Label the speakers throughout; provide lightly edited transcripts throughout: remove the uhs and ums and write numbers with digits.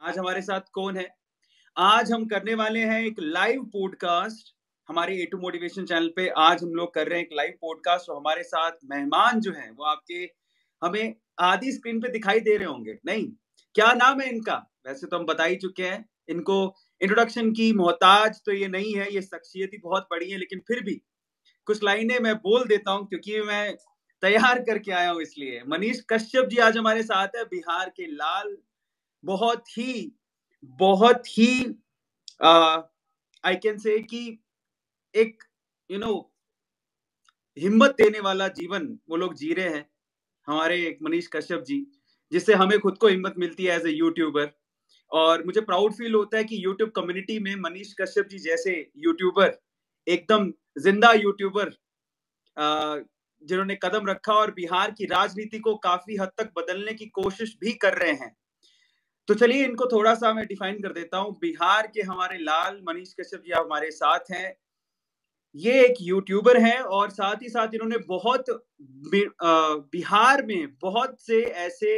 Speaker 1: आज हमारे साथ कौन है? आज हम करने वाले हैं एक लाइव पॉडकास्ट हमारे ए टू मोटिवेशन चैनल पे। आज हम लोग कर रहे हैं एक लाइव पॉडकास्ट और हमारे साथ मेहमान जो हैं वो आपके हमें आधी स्क्रीन पे दिखाई दे रहे होंगे। नहीं, क्या नाम है इनका? वैसे तो हम बता ही चुके हैं इनको। इंट्रोडक्शन की मोहताज तो ये नहीं है, ये शख्सियत ही बहुत बड़ी है, लेकिन फिर भी कुछ लाइनें मैं बोल देता हूँ क्योंकि मैं तैयार करके आया हूँ। इसलिए मनीष कश्यप जी आज हमारे साथ है, बिहार के लाल। बहुत ही आई कैन से कि एक यू नो हिम्मत देने वाला जीवन वो लोग जी रहे हैं, हमारे एक मनीष कश्यप जी, जिससे हमें खुद को हिम्मत मिलती है एज ए यूट्यूबर। और मुझे प्राउड फील होता है कि यूट्यूब कम्युनिटी में मनीष कश्यप जी जैसे यूट्यूबर, एकदम जिंदा यूट्यूबर, जिन्होंने कदम रखा और बिहार की राजनीति को काफी हद तक बदलने की कोशिश भी कर रहे हैं। तो चलिए इनको थोड़ा सा मैं डिफाइन कर देता हूँ। बिहार के हमारे लाल मनीष कश्यप जी हमारे साथ हैं। ये एक यूट्यूबर हैं और साथ ही साथ इन्होंने बिहार में बहुत से ऐसे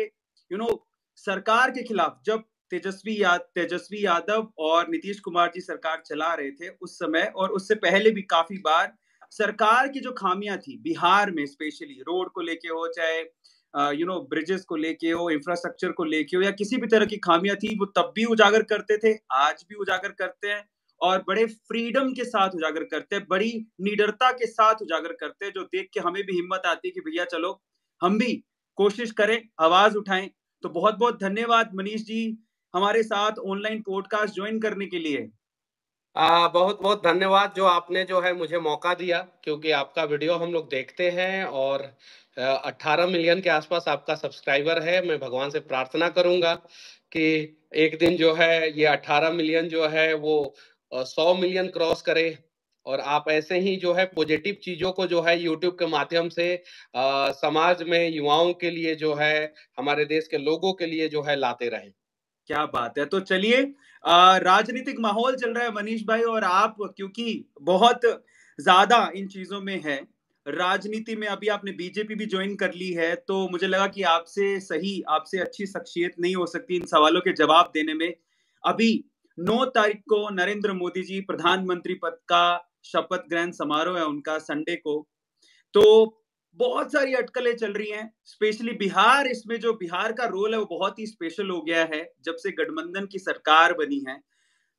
Speaker 1: सरकार के खिलाफ, जब तेजस्वी यादव और नीतीश कुमार जी सरकार चला रहे थे उस समय, और उससे पहले भी काफी बार सरकार की जो खामियां थी बिहार में, स्पेशली रोड को लेके हो, चाहे ब्रिजेस को लेके हो, इंफ्रास्ट्रक्चर को लेके हो, या किसी भी तरह की खामियां थी, वो तब भी उजागर करते थे, आज भी उजागर करते हैं और बड़े फ्रीडम के साथ उजागर करते हैं, बड़ी निडरता के साथ उजागर करते हैं, जो देख के हमें भी हिम्मत आती है कि भैया चलो हम भी कोशिश करें, आवाज उठाएं। तो बहुत बहुत धन्यवाद मनीष जी हमारे साथ ऑनलाइन पॉडकास्ट ज्वाइन करने के लिए।
Speaker 2: बहुत बहुत धन्यवाद जो आपने जो है मुझे मौका दिया, क्योंकि आपका वीडियो हम लोग देखते हैं और 18 मिलियन के आसपास आपका सब्सक्राइबर है। मैं भगवान से प्रार्थना करूंगा कि एक दिन जो है ये 18 मिलियन जो है वो 100 मिलियन क्रॉस करे, और आप ऐसे ही जो है पॉजिटिव चीजों को जो है यूट्यूब के माध्यम से समाज में युवाओं के लिए जो है, हमारे देश के लोगों के लिए जो है लाते रहें।
Speaker 1: क्या बात है। तो चलिए, राजनीतिक माहौल चल रहा है मनीष भाई, और आप क्योंकि बहुत ज्यादा इन चीजों में है, राजनीति में अभी आपने बीजेपी भी ज्वाइन कर ली है, तो मुझे लगा कि आपसे अच्छी शख्सियत नहीं हो सकती इन सवालों के जवाब देने में। अभी 9 तारीख को नरेंद्र मोदी जी प्रधानमंत्री पद का शपथ ग्रहण समारोह है उनका, संडे को। तो बहुत सारी अटकलें चल रही हैं, स्पेशली बिहार। इसमें जो बिहार का रोल है वो बहुत ही स्पेशल हो गया है जब से गठबंधन की सरकार बनी है।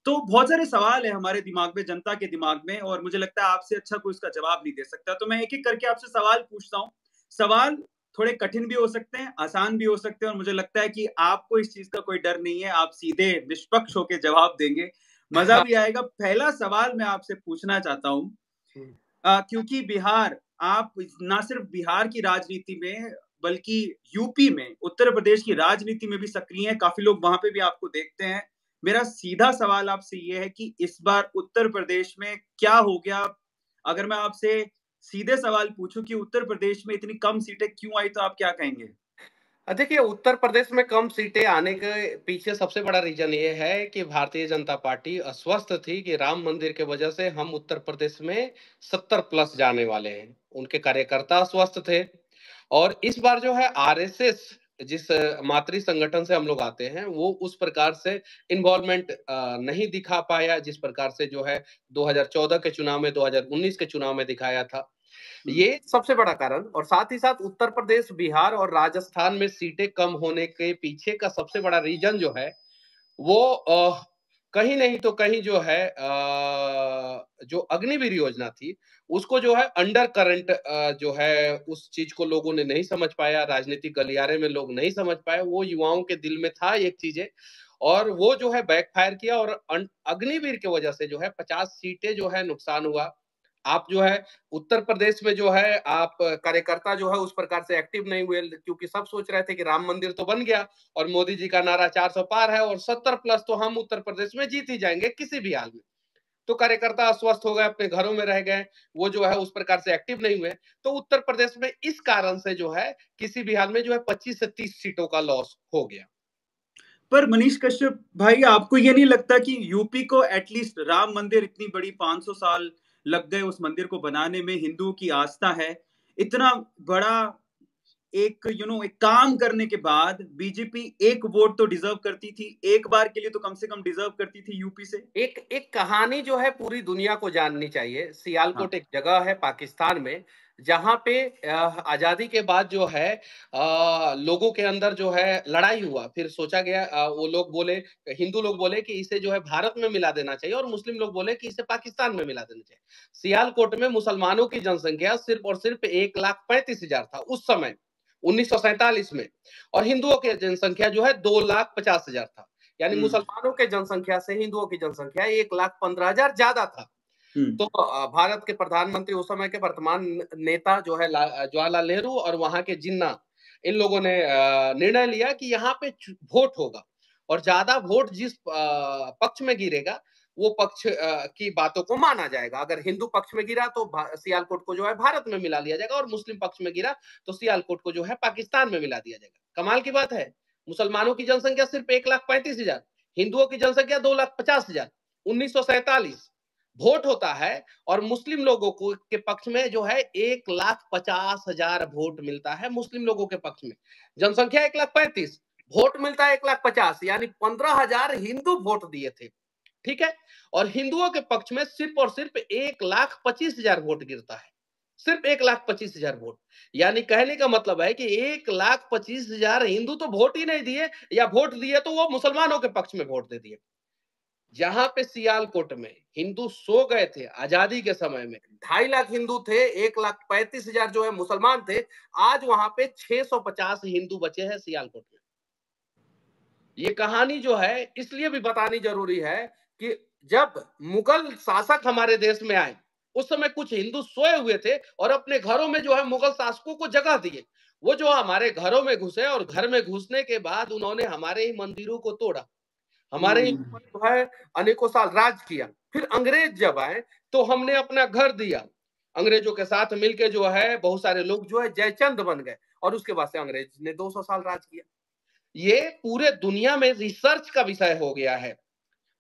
Speaker 1: तो बहुत सारे सवाल है हमारे दिमाग में, जनता के दिमाग में, और मुझे लगता है आपसे अच्छा कोई उसका जवाब नहीं दे सकता। तो मैं एक एक करके आपसे सवाल पूछता हूँ। सवाल थोड़े कठिन भी हो सकते हैं, आसान भी हो सकते हैं, और मुझे लगता है कि आपको इस चीज का कोई डर नहीं है, आप सीधे निष्पक्ष होकर जवाब देंगे, मजा भी आएगा। पहला सवाल मैं आपसे पूछना चाहता हूँ, क्योंकि बिहार, आप ना सिर्फ बिहार की राजनीति में बल्कि यूपी में, उत्तर प्रदेश की राजनीति में भी सक्रिय हैं, काफी लोग वहां पे भी आपको देखते हैं। मेरा सीधा सवाल आपसे ये है कि इस बार उत्तर प्रदेश में क्या हो गया? अगर मैं आपसे सीधे सवाल पूछूं कि उत्तर प्रदेश में इतनी कम सीटें क्यों आई, तो आप क्या कहेंगे?
Speaker 2: देखिए, उत्तर प्रदेश में कम सीटें आने के पीछे सबसे बड़ा रीजन ये है कि भारतीय जनता पार्टी अस्वस्थ थी कि राम मंदिर के वजह से हम उत्तर प्रदेश में 70 प्लस जाने वाले हैं। उनके कार्यकर्ता अस्वस्थ थे, और इस बार जो है आरएसएस, जिस मातृ संगठन से हम लोग आते हैं, वो उस प्रकार से इन्वॉल्वमेंट नहीं दिखा पाया जिस प्रकार से जो है 2014 के चुनाव में, 2019 के चुनाव में दिखाया था। ये सबसे बड़ा कारण, और साथ ही साथ उत्तर प्रदेश, बिहार और राजस्थान में सीटें कम होने के पीछे का सबसे बड़ा रीजन जो है वो कहीं नहीं तो कहीं जो है जो अग्निवीर योजना थी उसको जो है अंडर करंट जो है उस चीज को लोगों ने नहीं समझ पाया, राजनीतिक गलियारे में लोग नहीं समझ पाए, वो युवाओं के दिल में था एक चीजें, और वो जो है बैकफायर किया, और अग्निवीर की वजह से जो है 50 सीटें जो है नुकसान हुआ। आप जो है उत्तर प्रदेश में जो है आप कार्यकर्ता जो है उस प्रकार से एक्टिव नहीं हुए, क्योंकि सब सोच रहे थे कि राम मंदिर तो बन गया और मोदी जी का नारा 400 पार है और 70 प्लस तो हम उत्तर प्रदेश में जीत ही जाएंगे किसी भी हाल में। तो कार्यकर्ता अस्वस्थ हो गए, अपने घरों में रह गए, वो जो है उस प्रकार से एक्टिव नहीं हुए। तो उत्तर प्रदेश में इस कारण से जो है किसी भी हाल में जो है 25 से 30 सीटों का लॉस हो गया।
Speaker 1: पर मनीष कश्यप भाई, आपको ये नहीं लगता कि यूपी को एटलीस्ट राम मंदिर, इतनी बड़ी 500 साल लग गए उस मंदिर को बनाने में, हिंदुओं की आस्था है, इतना बड़ा एक एक काम करने के बाद बीजेपी एक वोट तो डिजर्व करती थी, एक बार के लिए तो कम से कम डिजर्व करती थी यूपी से।
Speaker 2: एक एक कहानी जो है पूरी दुनिया को जाननी चाहिए।
Speaker 1: हाँ।
Speaker 2: सियालकोट एक जगह है पाकिस्तान में, जहां पे आजादी के बाद जो है लोगों के अंदर जो है लड़ाई हुआ। फिर सोचा गया, वो लोग बोले, हिंदू लोग बोले कि इसे जो है भारत में मिला देना चाहिए, और मुस्लिम लोग बोले कि इसे पाकिस्तान में मिला देना चाहिए। सियालकोट में मुसलमानों की जनसंख्या सिर्फ और सिर्फ 1,35,000 था उस समय, 1947 में, और हिंदुओं की जनसंख्या जो है 2,50,000 था। यानी मुसलमानों के जनसंख्या से हिंदुओं की जनसंख्या 1,15,000 ज्यादा था। तो भारत के प्रधानमंत्री उस समय के वर्तमान नेता जो है जवाहरलाल नेहरू और वहां के जिन्ना, इन लोगों ने निर्णय लिया कि यहाँ पे वोट होगा, और ज्यादा वोट जिस पक्ष में गिरेगा वो पक्ष की बातों को माना जाएगा। अगर हिंदू पक्ष में गिरा तो सियालकोट को जो है भारत में मिला लिया जाएगा, और मुस्लिम पक्ष में गिरा तो सियालकोट को जो है पाकिस्तान में मिला दिया जाएगा। कमाल की बात है, मुसलमानों की जनसंख्या सिर्फ 1,35,000, हिंदुओं की जनसंख्या 2,50,000, 1947 वोट होता है, और मुस्लिम लोगों को के पक्ष में जो है 1,50,000 वोट मिलता है। मुस्लिम लोगों के पक्ष में जनसंख्या 1,35,000, वोट मिलता है 1,50,000, यानी 15,000 हिंदू वोट दिए थे। ठीक है, और हिंदुओं के पक्ष में सिर्फ और सिर्फ 1,25,000 वोट गिरता है, सिर्फ 1,25,000 वोट। यानी कहने का मतलब है कि 1,25,000 हिंदू तो वोट ही नहीं दिए, या वोट दिए तो वो मुसलमानों के पक्ष में वोट दे दिए। जहां पे सियालकोट में हिंदू सो गए थे आजादी के समय में, 2.5 लाख हिंदू थे, 1,35,000 जो है मुसलमान थे। आज वहां पे 650 हिंदू बचे हैं सियालकोट में। ये कहानी जो है इसलिए भी बतानी जरूरी है कि जब मुगल शासक हमारे देश में आए, उस समय कुछ हिंदू सोए हुए थे और अपने घरों में जो है मुगल शासकों को जगह दिए। वो जो हमारे घरों में घुसे, और घर में घुसने के बाद उन्होंने हमारे ही मंदिरों को तोड़ा, हमारे ही ऊपर जो है अनेकों साल राज किया। फिर अंग्रेज जब आए तो हमने अपना घर दिया, अंग्रेजों के साथ मिलके जो है बहुत सारे लोग जो है जयचंद बन गए, और उसके बाद से अंग्रेज ने 200 साल राज किया। ये पूरे दुनिया में रिसर्च का विषय हो गया है,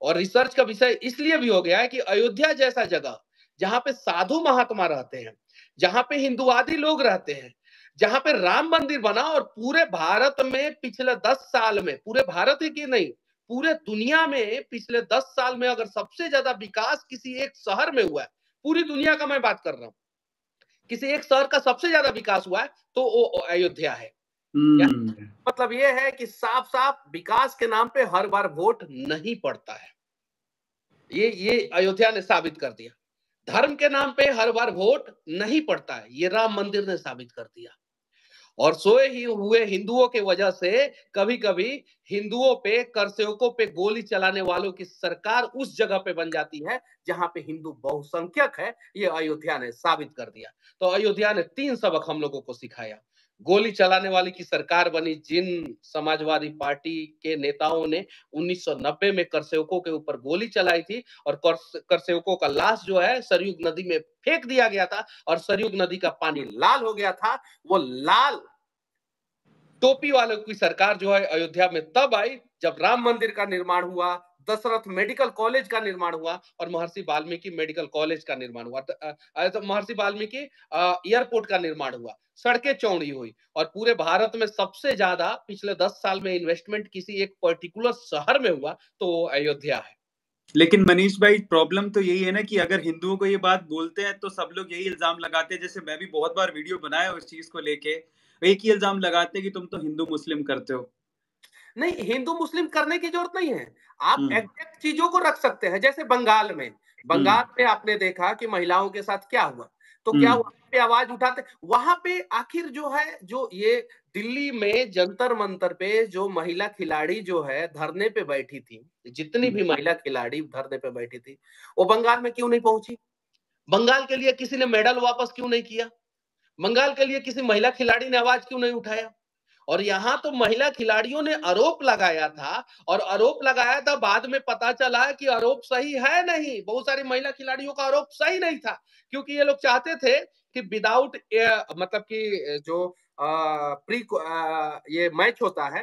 Speaker 2: और रिसर्च का विषय इसलिए भी हो गया है कि अयोध्या जैसा जगह, जहां पे साधु महात्मा रहते हैं, जहां पे हिंदुवादी लोग रहते हैं, जहां पे राम मंदिर बना, और पूरे भारत में पिछले 10 साल में, पूरे भारत ही की नहीं, पूरे दुनिया में पिछले 10 साल में अगर सबसे ज्यादा विकास किसी एक शहर में हुआ है, पूरी दुनिया का मैं बात कर रहा हूं, किसी एक शहर का सबसे ज्यादा विकास हुआ है तो वो अयोध्या है। मतलब ये है कि साफ साफ विकास के नाम पे हर बार वोट नहीं पड़ता है, ये अयोध्या ने साबित कर दिया। धर्म के नाम पे हर बार वोट नहीं पड़ता है, ये राम मंदिर ने साबित कर दिया। और सोए ही हुए हिंदुओं के वजह से कभी कभी हिंदुओं पे, करसेवकों पे गोली चलाने वालों की सरकार उस जगह पे बन जाती है जहां पे हिंदू बहुसंख्यक है, ये अयोध्या ने साबित कर दिया। तो अयोध्या ने 3 सबक हम लोगों को सिखाया। गोली चलाने वाली की सरकार बनी, जिन समाजवादी पार्टी के नेताओं ने 1990 में करसेवकों के ऊपर गोली चलाई थी, और करसेवकों का लाश जो है सरयुग नदी में फेंक दिया गया था, और सरयुग नदी का पानी लाल हो गया था। वो लाल टोपी वालों की सरकार जो है अयोध्या में तब आई जब राम मंदिर का निर्माण हुआ, दशरथ मेडिकल कॉलेज का निर्माण हुआ, और महर्षि वाल्मीकि मेडिकल कॉलेज का निर्माण हुआ, तो महर्षि वाल्मीकि एयरपोर्ट का निर्माण हुआ, सड़कें चौड़ी हुई, और पूरे भारत में सबसे ज्यादा पिछले 10 साल में इन्वेस्टमेंट किसी एक पर्टिकुलर शहर में हुआ तो वो अयोध्या है।
Speaker 1: लेकिन मनीष भाई, प्रॉब्लम तो यही है ना कि अगर हिंदुओं को ये बात बोलते हैं तो सब लोग यही इल्जाम लगाते हैं, जैसे मैं भी बहुत बार वीडियो बनाया उस चीज को लेके, एक ही इल्जाम लगाते हैं कि तुम तो हिंदू मुस्लिम करते हो।
Speaker 2: नहीं, हिंदू मुस्लिम करने की जरूरत नहीं है, आप एग्जैक्ट चीजों को रख सकते हैं। जैसे बंगाल में आपने देखा कि महिलाओं के साथ क्या हुआ, तो क्या वहां पे आवाज उठाते, वहां पे आखिर जो है, जो ये दिल्ली में जंतर मंतर पे जो महिला खिलाड़ी जो है धरने पे बैठी थी, जितनी भी महिला खिलाड़ी धरने पे बैठी थी, वो बंगाल में क्यों नहीं पहुंची? बंगाल के लिए किसी ने मेडल वापस क्यों नहीं किया? बंगाल के लिए किसी महिला खिलाड़ी ने आवाज क्यों नहीं उठाया? और यहाँ तो महिला खिलाड़ियों ने आरोप लगाया था, और आरोप लगाया था, बाद में पता चला कि आरोप सही है नहीं, बहुत सारी महिला खिलाड़ियों का आरोप सही नहीं था, क्योंकि ये लोग चाहते थे कि विदाउट, मतलब कि जो प्री ये मैच होता है,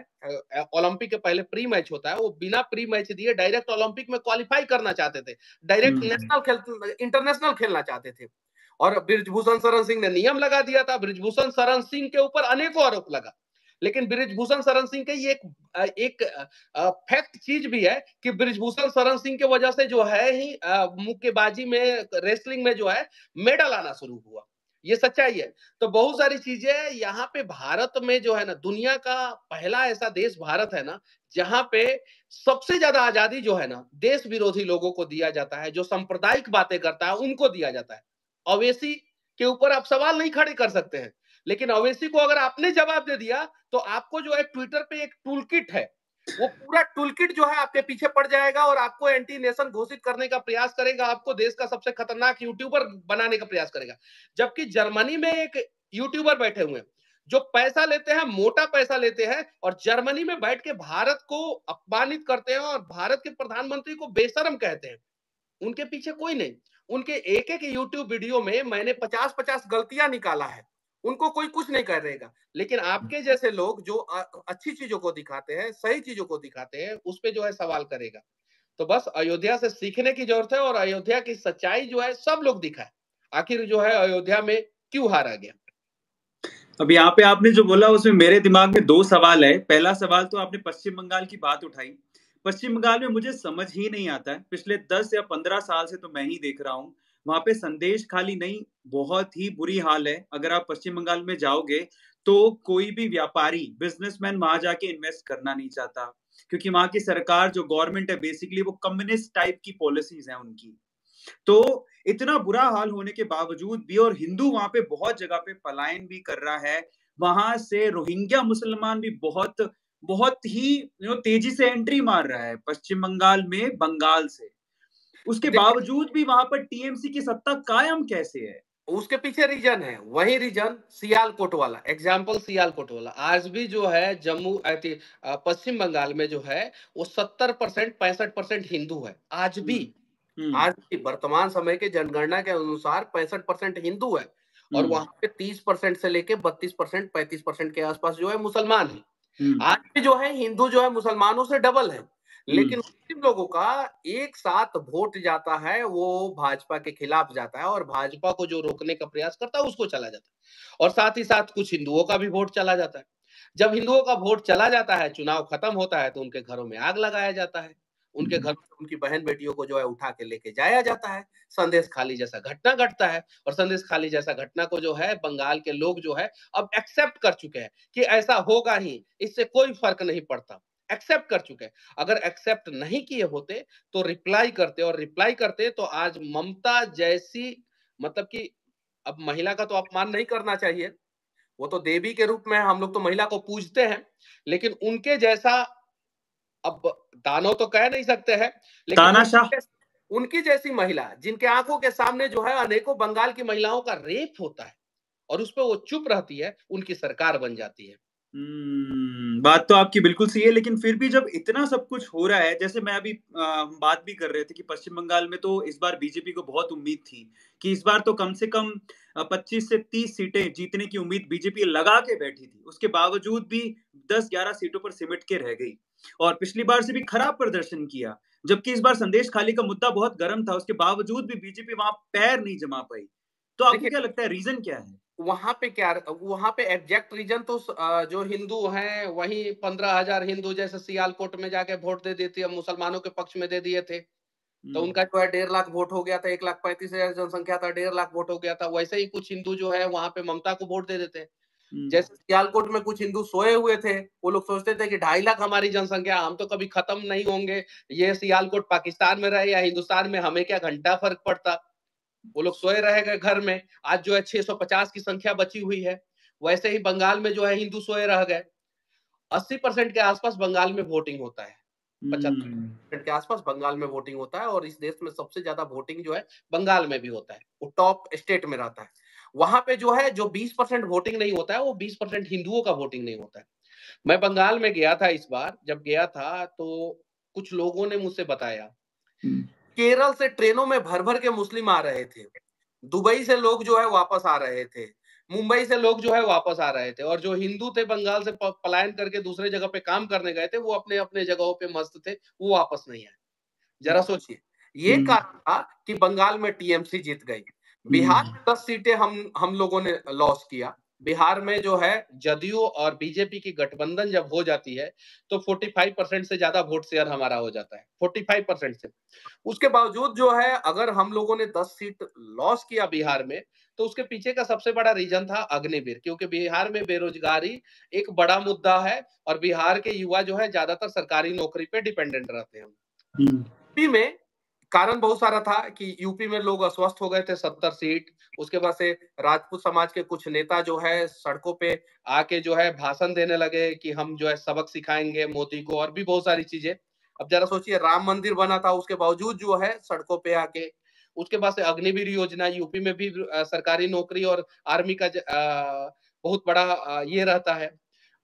Speaker 2: ओलंपिक के पहले प्री मैच होता है, वो बिना प्री मैच दिए डायरेक्ट ओलंपिक में क्वालिफाई करना चाहते थे, डायरेक्ट नेशनल खेल, इंटरनेशनल खेलना चाहते थे। और बृजभूषण शरण सिंह ने नियम लगा दिया था। बृजभूषण शरण सिंह के ऊपर अनेकों आरोप लगा, लेकिन बृजभूषण शरण सिंह के ये एक फैक्ट चीज भी है कि बृजभूषण शरण सिंह के वजह से जो है ही मुक्केबाजी में, रेसलिंग में जो है मेडल आना शुरू हुआ। ये सच्चाई है। तो बहुत सारी चीजें यहाँ पे भारत में जो है ना, दुनिया का पहला ऐसा देश भारत है ना, जहां पे सबसे ज्यादा आजादी जो है ना, देश विरोधी लोगों को दिया जाता है, जो सांप्रदायिक बातें करता है उनको दिया जाता है। अवैसी के ऊपर आप सवाल नहीं खड़े कर सकते हैं, लेकिन अवैसी को अगर आपने जवाब दे दिया तो आपको जो है ट्विटर पे एक टूल किट है, वो पूरा टूल किट जो है आपके पीछे पड़ जाएगा और आपको एंटी नेशन घोषित करने का प्रयास करेगा, आपको देश का सबसे खतरनाक यूट्यूबर बनाने का प्रयास करेगा। जबकि जर्मनी में एक यूट्यूबर बैठे हुए हैं जो पैसा लेते हैं, मोटा पैसा लेते हैं, और जर्मनी में बैठ के भारत को अपमानित करते हैं और भारत के प्रधानमंत्री को बेशरम कहते हैं। उनके पीछे कोई नहीं। उनके एक एक यूट्यूब वीडियो में मैंने 50-50 गलतियां निकाला है, उनको कोई कुछ नहीं करेगा। लेकिन आपके जैसे लोग जो अच्छी चीजों को दिखाते हैं, सही चीजों को दिखाते हैं, उस पे जो है सवाल करेगा। तो बस अयोध्या से सीखने की जरूरत है, और अयोध्या की सच्चाई जो है सब लोग दिखाए, आखिर जो है अयोध्या में क्यों हारा गया।
Speaker 1: अब यहाँ पे आपने जो बोला उसमें मेरे दिमाग में दो सवाल है। पहला सवाल तो आपने पश्चिम बंगाल की बात उठाई। पश्चिम बंगाल में मुझे समझ ही नहीं आता है, पिछले 10 या 15 साल से तो मैं ही देख रहा हूँ, वहां पे संदेश खाली नहीं, बहुत ही बुरी हाल है। अगर आप पश्चिम बंगाल में जाओगे तो कोई भी व्यापारी, बिजनेसमैन वहां जाके इन्वेस्ट करना नहीं चाहता, क्योंकि वहां की सरकार जो गवर्नमेंट है बेसिकली वो कम्युनिस्ट टाइप की पॉलिसीज हैं उनकी। तो इतना बुरा हाल होने के बावजूद भी, और हिंदू वहां पे बहुत जगह पे पलायन भी कर रहा है, वहां से रोहिंग्या मुसलमान भी बहुत बहुत ही तेजी से एंट्री मार रहा है पश्चिम बंगाल में, बंगाल से। उसके बावजूद भी वहां पर टीएमसी की सत्ता कायम कैसे है?
Speaker 2: उसके पीछे रीजन है, वही रीजन सियालकोट वाला एग्जाम्पल। सियालकोट वाला आज भी जो है जम्मू पश्चिम बंगाल में जो है वो 70% 65% हिंदू है आज भी। आज भी वर्तमान समय के जनगणना के अनुसार 65% हिंदू है, और वहां पे 30% से लेके 32% 35% के आसपास जो है मुसलमान है। आज भी जो है हिंदू जो है मुसलमानों से डबल है, लेकिन मुस्लिम लोगों का एक साथ वोट जाता है, वो भाजपा के खिलाफ जाता है, और भाजपा को जो रोकने का प्रयास करता है उसको चला जाता है, और साथ ही साथ कुछ हिंदुओं का भी वोट चला जाता है। जब हिंदुओं का वोट चला जाता है, चुनाव खत्म होता है, तो उनके घरों में आग लगाया जाता है, उनके घर में उनकी बहन बेटियों को जो है उठा के लेके जाया जाता है। संदेश खाली जैसा घटना घटता है, और संदेश खाली जैसा घटना को जो है बंगाल के लोग जो है अब एक्सेप्ट कर चुके हैं कि ऐसा होगा ही, इससे कोई फर्क नहीं पड़ता। एक्सेप्ट कर चुके हैं। अगर एक्सेप्ट नहीं किए होते तो रिप्लाई करते, और रिप्लाई करते तो आज ममता जैसी, मतलब कि अब महिला का तो अपमान नहीं करना चाहिए, वो तो देवी के रूप में हम लोग तो महिला को पूजते हैं, लेकिन उनके जैसा, अब दानव तो कह नहीं सकते हैं, लेकिन उनकी जैसी महिला जिनके आंखों के सामने जो है अनेकों बंगाल की महिलाओं का रेप होता है और उस पर वो चुप रहती है, उनकी सरकार बन जाती है।
Speaker 1: बात तो आपकी बिल्कुल सही है, लेकिन फिर भी जब इतना सब कुछ हो रहा है, जैसे मैं अभी बात भी कर रहे थे कि पश्चिम बंगाल में तो इस बार बीजेपी को बहुत उम्मीद थी कि इस बार तो कम से कम 25 से 30 सीटें जीतने की उम्मीद बीजेपी लगा के बैठी थी। उसके बावजूद भी 10-11 सीटों पर सिमट के रह गई, और पिछली बार से भी खराब प्रदर्शन किया। जबकि इस बार संदेश खाली का मुद्दा बहुत गर्म था, उसके बावजूद भी बीजेपी वहां पैर नहीं जमा पाई। तो आपको क्या लगता है रीजन क्या है?
Speaker 2: वहां पे एग्जैक्ट रीजन तो जो हिंदू हैं वही 15,000 हिंदू जैसे सियालकोट में जाके वोट दे देती है, मुसलमानों के पक्ष में दे दिए थे, तो उनका जो है 1.5 लाख वोट हो गया था। 1,35,000 जनसंख्या था, 1.5 लाख वोट हो गया था। वैसे ही कुछ हिंदू जो है वहां पे ममता को वोट दे देते हैं। जैसे सियालकोट में कुछ हिंदू सोए हुए थे, वो लोग सोचते थे कि 2.5 लाख हमारी जनसंख्या, हम तो कभी खत्म नहीं होंगे, ये सियालकोट पाकिस्तान में रहे या हिंदुस्तान में, हमें क्या घंटा फर्क पड़ता। वो लोग सोए रह गए घर में। आज जो है 650 की संख्या बची हुई है। वैसे ही बंगाल में जो है हिंदू सोए रह गए। 80% के आसपास बंगाल में वोटिंग होता है, 75% के आसपास बंगाल में वोटिंग होता है, और इस देश में सबसे ज्यादा वोटिंग जो है बंगाल में भी होता है, वो टॉप स्टेट में रहता है। वहां पे जो है जो 20% वोटिंग नहीं होता है, वो 20% हिंदुओं का वोटिंग नहीं होता है। मैं बंगाल में गया था इस बार, जब गया था तो कुछ लोगों ने मुझसे बताया, केरल से ट्रेनों में भर भर के मुस्लिम आ रहे थे, दुबई से लोग जो है वापस आ रहे थे, मुंबई से लोग जो है वापस आ रहे थे, और जो हिंदू थे बंगाल से पलायन करके दूसरे जगह पे काम करने गए थे, वो अपने अपने जगहों पे मस्त थे, वो वापस नहीं आए। जरा सोचिए, ये कारण था कि बंगाल में टीएमसी जीत गई। बिहार में 10 सीटें हम लोगों ने लॉस किया। बिहार में जो है जदयू और बीजेपी की गठबंधन जब हो जाती है तो 45% से ज्यादा वोट शेयर हमारा हो जाता है, 45% से। उसके बावजूद जो है अगर हम लोगों ने 10 सीट लॉस किया बिहार में, तो उसके पीछे का सबसे बड़ा रीजन था अग्निवीर, क्योंकि बिहार में बेरोजगारी एक बड़ा मुद्दा है और बिहार के युवा जो है ज्यादातर सरकारी नौकरी पे डिपेंडेंट रहते हैं। यूपी में कारण बहुत सारा था कि यूपी में लोग अस्वस्थ हो गए थे, 70 सीट। उसके बाद से राजपूत समाज के कुछ नेता जो है सड़कों पे आके जो है भाषण देने लगे कि हम जो है सबक सिखाएंगे मोदी को, और भी बहुत सारी चीजें। अब जरा सोचिए, राम मंदिर बना था, उसके बावजूद जो है सड़कों पे आके। उसके बाद से अग्निवीर योजना, यूपी में भी सरकारी नौकरी और आर्मी का बहुत बड़ा ये रहता है।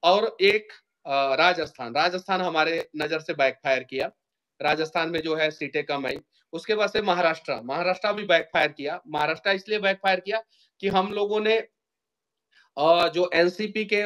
Speaker 2: और एक राजस्थान, राजस्थान हमारे नजर से बैकफायर किया। राजस्थान में जो है सीटें कम आई। उसके बाद से महाराष्ट्र, महाराष्ट्र भी बैकफायर किया। महाराष्ट्र इसलिए बैकफायर किया कि हम लोगों ने जो एनसीपी के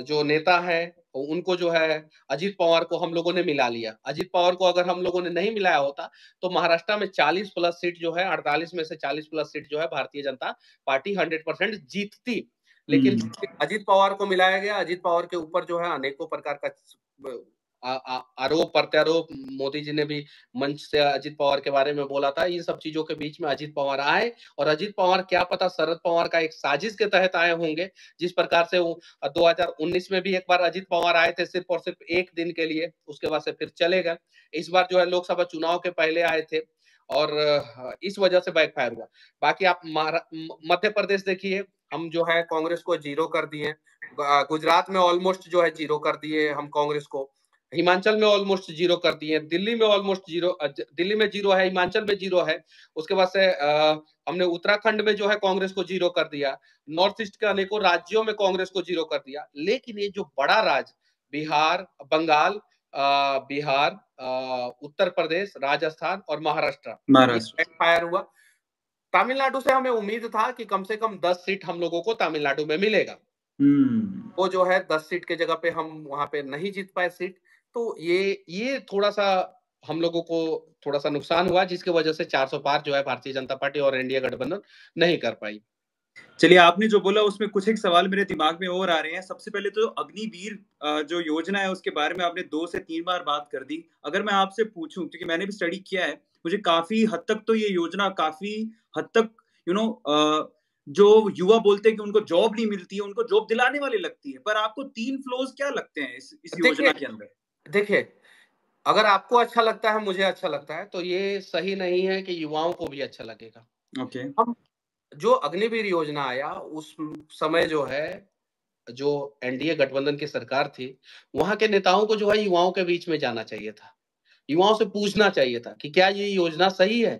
Speaker 2: जो नेता है उनको जो है अजीत पवार को हम लोगों ने मिला लिया। अजीत पवार को अगर हम लोगों ने नहीं मिलाया होता तो महाराष्ट्र में 40 प्लस सीट जो है, 48 में से 40 प्लस सीट जो है भारतीय जनता पार्टी 100% जीतती। लेकिन अजीत पवार को मिलाया गया। अजीत पवार के ऊपर जो है अनेकों प्रकार का आरोप प्रत्यारोप, मोदी जी ने भी मंच से अजीत पवार के बारे में बोला था। इन सब चीजों के बीच में अजीत पवार आए, और अजीत पवार क्या पता शरद पवार का एक साजिश के तहत आए होंगे। जिस प्रकार से वो 2019 में भी एक बार अजीत पवार आए थे सिर्फ और सिर्फ एक दिन के लिए, उसके बाद से फिर चले गए। इस बार जो है लोकसभा चुनाव के पहले आए थे और इस वजह से बैकफायर हुआ। बाकी आप मध्य प्रदेश देखिए, हम जो है कांग्रेस को जीरो कर दिए। गुजरात में ऑलमोस्ट जो है जीरो कर दिए हम कांग्रेस को। हिमाचल में ऑलमोस्ट जीरो कर दिए। दिल्ली में ऑलमोस्ट जीरो, दिल्ली में जीरो है, हिमाचल में जीरो है। उसके बाद से हमने उत्तराखंड में जो है कांग्रेस को जीरो कर दिया। नॉर्थ ईस्ट के अनेकों राज्यों में कांग्रेस को जीरो कर दिया। लेकिन ये जो बड़ा राज्य बिहार, बंगाल, बिहार, उत्तर प्रदेश, राजस्थान और महाराष्ट्र, फायर हुआ। तमिलनाडु से हमें उम्मीद था कि कम से कम 10 सीट हम लोगों को तमिलनाडु में मिलेगा। वो जो है 10 सीट के जगह पे हम वहां पे नहीं जीत पाए सीट। तो ये थोड़ा सा हम लोगों को थोड़ा सा नुकसान हुआ, जिसकी वजह से 400 पार जो है भारतीय जनता पार्टी और एनडीए गठबंधन नहीं कर पाई।
Speaker 1: चलिए, आपने जो बोला उसमें कुछ एक सवाल मेरे दिमाग में और आ रहे हैं। सबसे पहले तो अग्निवीर जो योजना है उसके बारे में आपने 2 से 3 बार बात कर दी। अगर मैं आपसे पूछूं, क्योंकि मैंने भी स्टडी किया है, मुझे काफी हद तक तो ये योजना काफी हद तक जो युवा बोलते हैं कि उनको जॉब नहीं मिलती है, उनको जॉब दिलाने वाली लगती है। पर आपको 3 फ्लॉज क्या लगते हैं इस योजना के अंदर?
Speaker 2: देखिए, अगर आपको अच्छा लगता है, मुझे अच्छा लगता है, तो ये सही नहीं है कि युवाओं को भी अच्छा लगेगा।
Speaker 1: ओके।
Speaker 2: हम जो अग्निवीर योजना आया उस समय जो है, जो एनडीए गठबंधन की सरकार थी, वहां के नेताओं को जो है युवाओं के बीच में जाना चाहिए था। युवाओं से पूछना चाहिए था कि क्या ये योजना सही है।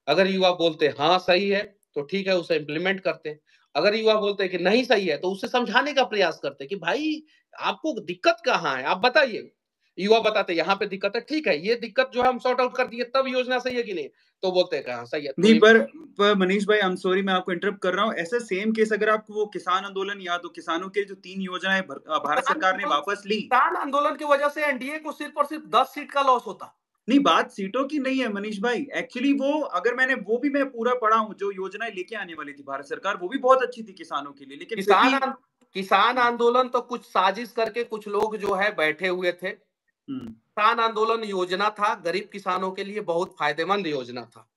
Speaker 2: अगर युवा बोलते हाँ सही है तो ठीक है, उसे इम्प्लीमेंट करते। अगर युवा बोलते कि नहीं सही है तो उसे समझाने का प्रयास करते कि भाई आपको दिक्कत कहाँ है, आप बताइए। युवा बताते यहाँ पे दिक्कत है, ठीक है, ये दिक्कत जो है हम सॉर्ट आउट कर दिए, तब योजना सही है कि नहीं, तो बोलते हैं हाँ सही है।
Speaker 1: नहीं, पर मनीष भाई, आई एम सॉरी, मैं आपको इंटरप्ट कर रहा हूँ। ऐसा सेम केस अगर आपको वो किसान आंदोलन याद हो, किसानों के जो 3 योजनाएं भारत सरकार ने वापस ली।
Speaker 2: किसान आंदोलन की वजह से एनडीए को सिर्फ और सिर्फ 10 सीट का लॉस होता।
Speaker 1: नहीं, बात सीटों की नहीं है मनीष भाई। एक्चुअली वो अगर मैं पूरा पढ़ा हूँ, जो योजनाएं लेके आने वाली थी भारत सरकार, वो भी बहुत अच्छी थी किसानों के लिए, लेकिन
Speaker 2: किसान आंदोलन तो कुछ साजिश करके कुछ लोग जो है बैठे हुए थे। किसान आंदोलन योजना था, गरीब किसानों के लिए बहुत फायदेमंद योजना था।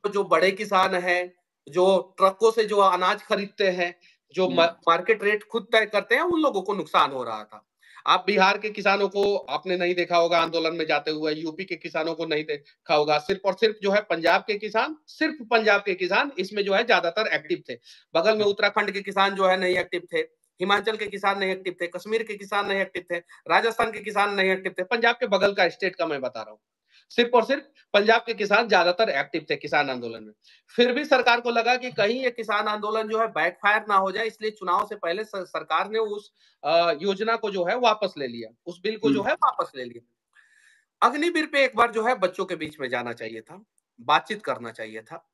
Speaker 2: जो बड़े किसान हैं, जो ट्रकों से जो अनाज खरीदते हैं, जो मार्केट रेट खुद तय करते हैं, उन लोगों को नुकसान हो रहा था। आप बिहार के किसानों को आपने नहीं देखा होगा आंदोलन में जाते हुए, यूपी के किसानों को नहीं देखा होगा। सिर्फ और सिर्फ जो है पंजाब के किसान, सिर्फ पंजाब के किसान इसमें जो है ज्यादातर एक्टिव थे। बगल में उत्तराखंड के किसान जो है नहीं एक्टिव थे, हिमाचल के किसान नहीं एक्टिव थे, कश्मीर के किसान नहीं एक्टिव थे, राजस्थान के किसान नहीं एक्टिव थे। पंजाब के बगल का स्टेट का मैं बता रहा हूँ। सिर्फ और सिर्फ पंजाब के किसान ज्यादातर एक्टिव थे किसान आंदोलन में। फिर भी सरकार को लगा कि कहीं ये किसान आंदोलन जो है बैकफायर ना हो जाए, इसलिए चुनाव से पहले सरकार ने उस योजना को जो है वापस ले लिया, उस बिल को जो है वापस ले लिया। अग्निवीर पे एक बार जो है बच्चों के बीच में जाना चाहिए था, बातचीत करना चाहिए था।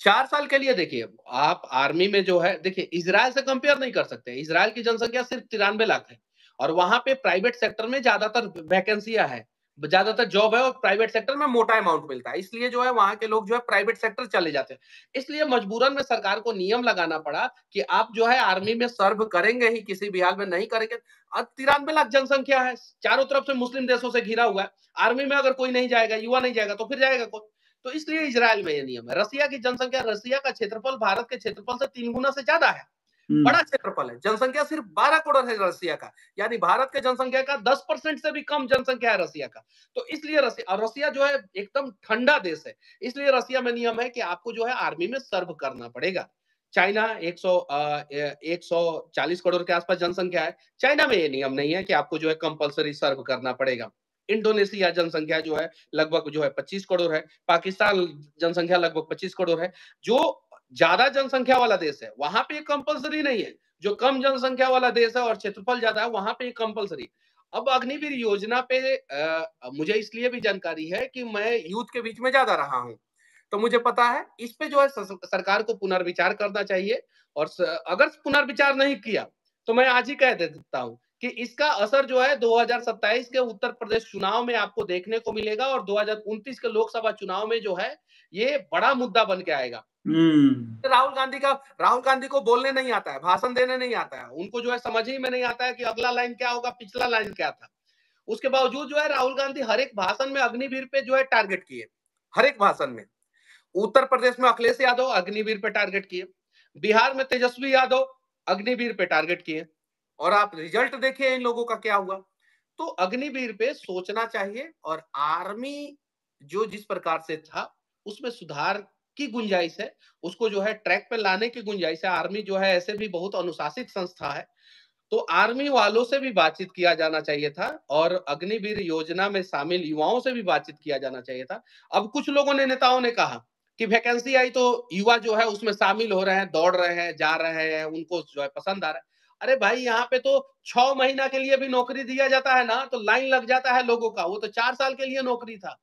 Speaker 2: 4 साल के लिए देखिए, आप आर्मी में जो है, देखिए इजराइल से कंपेयर नहीं कर सकते। इजराइल की जनसंख्या सिर्फ 93 लाख है और वहां पे प्राइवेट सेक्टर में ज्यादातर वैकेंसियां है। ज्यादातर जॉब है और प्राइवेट सेक्टर में मोटा अमाउंट मिलता है, इसलिए जो है वहां के लोग जो है प्राइवेट सेक्टर चले जाते हैं। इसलिए मजबूरन में सरकार को नियम लगाना पड़ा कि आप जो है आर्मी में सर्व करेंगे ही, किसी भी हाल में नहीं करेंगे। अब 93 लाख जनसंख्या है, चारों तरफ से मुस्लिम देशों से घिरा हुआ है, आर्मी में अगर कोई नहीं जाएगा, युवा नहीं जाएगा, तो फिर जाएगा कौन? तो इसलिए इजराइल में यह नियम है। रसिया की जनसंख्या, रसिया का क्षेत्रफल भारत के क्षेत्रफल से 3 गुना से ज्यादा है, बड़ा क्षेत्रफल है। जनसंख्या सिर्फ 12 करोड़ है रसिया का, यानी भारत के जनसंख्या का 10% से भी कम जनसंख्या है रसिया का। तो इसलिए रसिया जो है एकदम ठंडा देश है, इसलिए रसिया में नियम है कि आपको जो है आर्मी में सर्व करना पड़ेगा। चाइना 140 करोड़ के आसपास जनसंख्या है, चाइना में ये नियम नहीं है कि आपको जो है कंपलसरी सर्व करना पड़ेगा। इंडोनेशिया जनसंख्या जो है लगभग जो है 25 करोड़ है, पाकिस्तान जनसंख्या लगभग 25 करोड़ है। जो ज्यादा जनसंख्या वाला देश है वहां पे कंपलसरी नहीं है, जो कम जनसंख्या वाला देश है और क्षेत्रफल ज्यादा है वहां पे कंपलसरी। अब अग्निवीर योजना पे मुझे इसलिए भी जानकारी है कि मैं यूथ के बीच में ज्यादा रहा हूं, तो मुझे पता है इस पे जो है सरकार को पुनर्विचार करना चाहिए। और अगर पुनर्विचार नहीं किया तो मैं आज ही कह देता हूं कि इसका असर जो है 2027 के उत्तर प्रदेश चुनाव में आपको देखने को मिलेगा, और 2029 के लोकसभा चुनाव में जो है ये बड़ा मुद्दा बन के आएगा। राहुल गांधी को बोलने नहीं आता है, भाषण देने नहीं आता है, उनको जो है समझ ही में नहीं आता है कि अगला लाइन क्या होगा, पिछला लाइन क्या था। उसके बावजूद जो है राहुल गांधी हर एक भाषण में अग्निवीर पे जो है टारगेट किए, हर एक भाषण में। उत्तर प्रदेश में अखिलेश यादव अग्निवीर पे टारगेट किए, बिहार में तेजस्वी यादव अग्निवीर पे टारगेट किए, और आप रिजल्ट देखिए इन लोगों का क्या हुआ। तो अग्निवीर पे सोचना चाहिए, और आर्मी जो जिस प्रकार से था उसमें सुधार की गुंजाइश है, उसको जो है ट्रैक पे लाने की गुंजाइश है। आर्मी जो है ऐसे भी बहुत अनुशासित संस्था है, तो आर्मी वालों से भी बातचीत किया जाना चाहिए था, और अग्निवीर योजना में शामिल युवाओं से भी बातचीत किया जाना चाहिए था। अब कुछ लोगों ने, नेताओं ने कहा कि वैकेंसी आई तो युवा जो है उसमें शामिल हो रहे हैं, दौड़ रहे हैं, जा रहे हैं, उनको जो है पसंद आ रहा है। अरे भाई, यहाँ पे तो 6 महीना के लिए भी नौकरी दिया जाता है ना, तो लाइन लग जाता है लोगों का। वो तो 4 साल के लिए नौकरी था,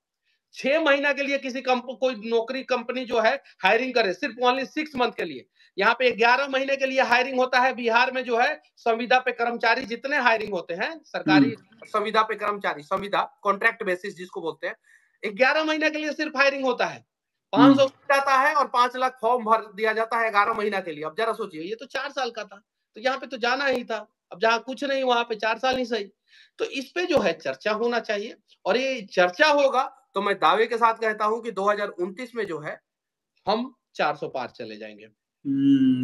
Speaker 2: 6 महीना के लिए किसी कोई नौकरी कंपनी जो है हायरिंग करे, सिर्फ ओनली 6 मंथ के लिए। यहाँ पे 11 महीने के लिए हायरिंग होता है। बिहार में जो है संविदा पे कर्मचारी जितने हायरिंग होते हैं, सरकारी संविदा पे कर्मचारी, संविदा कॉन्ट्रैक्ट बेसिस जिसको बोलते हैं, 11 महीने के लिए सिर्फ हायरिंग होता है। 500 जाता है और 5 लाख फॉर्म भर दिया जाता है 11 महीना के लिए। अब जरा सोचिए, ये तो 4 साल का था, तो यहाँ पे तो जाना ही था। अब जहाँ कुछ नहीं वहां पे 4 साल ही सही। तो इस पे जो है चर्चा होना चाहिए, और ये चर्चा होगा तो मैं दावे के साथ कहता हूं कि 2029 में जो है हम 400 पार चले जाएंगे।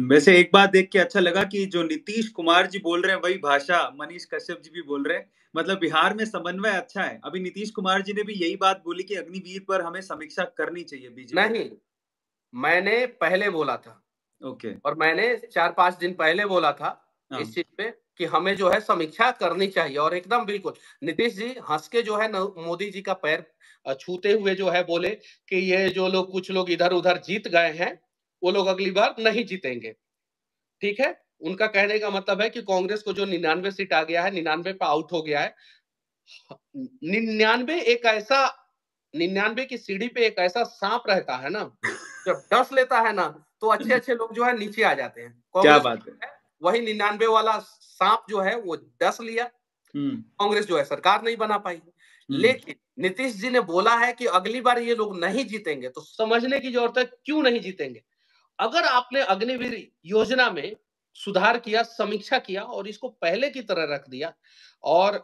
Speaker 1: वैसे एक बात देख के अच्छा लगा कि जो नीतीश कुमार जी बोल रहे हैं वही भाषा मनीष कश्यप जी भी बोल रहे हैं। मतलब बिहार में समन्वय अच्छा है। अभी नीतीश कुमार जी ने भी यही बात बोली कि अग्निवीर पर हमें समीक्षा करनी चाहिए बीजेपी।
Speaker 2: नहीं, मैंने पहले बोला था,
Speaker 1: ओके,
Speaker 2: और मैंने 4-5 दिन पहले बोला था इस चीज पे कि हमें जो है समीक्षा करनी चाहिए। और एकदम बिल्कुल नीतीश जी हंस के जो है मोदी जी का पैर छूते हुए जो है बोले कि ये जो लोग, कुछ लोग इधर उधर जीत गए हैं, वो लोग अगली बार नहीं जीतेंगे। ठीक है, उनका कहने का मतलब है कि कांग्रेस को जो 99 सीट आ गया है, 99 पे आउट हो गया है। 99 की सीढ़ी पे एक ऐसा सांप रहता है ना, जब डस लेता है ना तो अच्छे अच्छे लोग जो है नीचे आ जाते हैं।
Speaker 1: क्या
Speaker 2: कांग्रेस
Speaker 1: बात है।
Speaker 2: वही 99 वाला सांप जो है वो डस लिया, कांग्रेस जो है सरकार नहीं बना पाई। लेकिन नीतीश जी ने बोला है कि अगली बार ये लोग नहीं जीतेंगे, तो समझने की जरूरत है क्यों नहीं जीतेंगे। अगर आपने अग्निवीर योजना में सुधार किया, समीक्षा किया, और इसको पहले की तरह रख दिया, और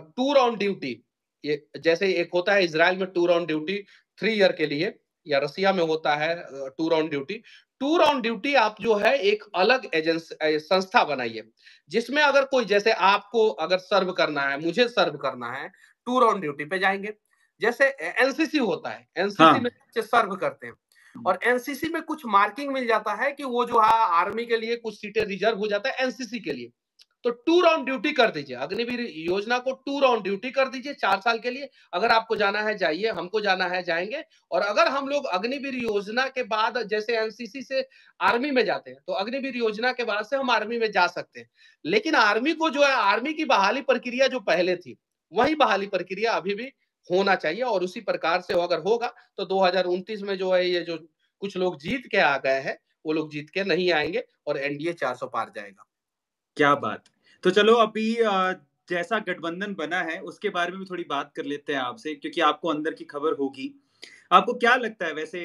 Speaker 2: टूर ऑन ड्यूटी, ये जैसे एक होता है इजराइल में टूर ऑन ड्यूटी 3 ईयर के लिए, या रसिया में होता है tour on duty. Tour on duty आप जो है एक अलग एजेंसी, संस्था बनाइए, जिसमें अगर कोई, जैसे आपको अगर सर्व करना है, मुझे सर्व करना है, टूर ऑन ड्यूटी पे जाएंगे। जैसे एनसीसी होता है, एनसीसी में सर्व करते हैं, और एनसीसी में कुछ मार्किंग मिल जाता है कि वो जो है आर्मी के लिए कुछ सीटें रिजर्व हो जाता है एनसीसी के लिए। तो टूर ऑन ड्यूटी कर दीजिए, अग्निवीर योजना को टूर ऑन ड्यूटी कर दीजिए 4 साल के लिए। अगर आपको जाना है जाइए, हमको जाना है जाएंगे। और अगर हम लोग अग्निवीर योजना के बाद जैसे एनसीसी से आर्मी में जाते हैं, तो अग्निवीर योजना के बाद से हम आर्मी में जा सकते हैं। लेकिन आर्मी को जो है, आर्मी की बहाली प्रक्रिया जो पहले थी, वही बहाली प्रक्रिया अभी भी होना चाहिए, और उसी प्रकार से अगर होगा तो 2029 में जो है ये जो कुछ लोग जीत के आ गए हैं, वो लोग जीत के नहीं आएंगे, और एनडीए 400 पार जाएगा।
Speaker 1: क्या बात। तो चलो अभी जैसा गठबंधन बना है उसके बारे में भी थोड़ी बात कर लेते हैं आपसे, क्योंकि आपको अंदर की खबर होगी। आपको क्या लगता है वैसे,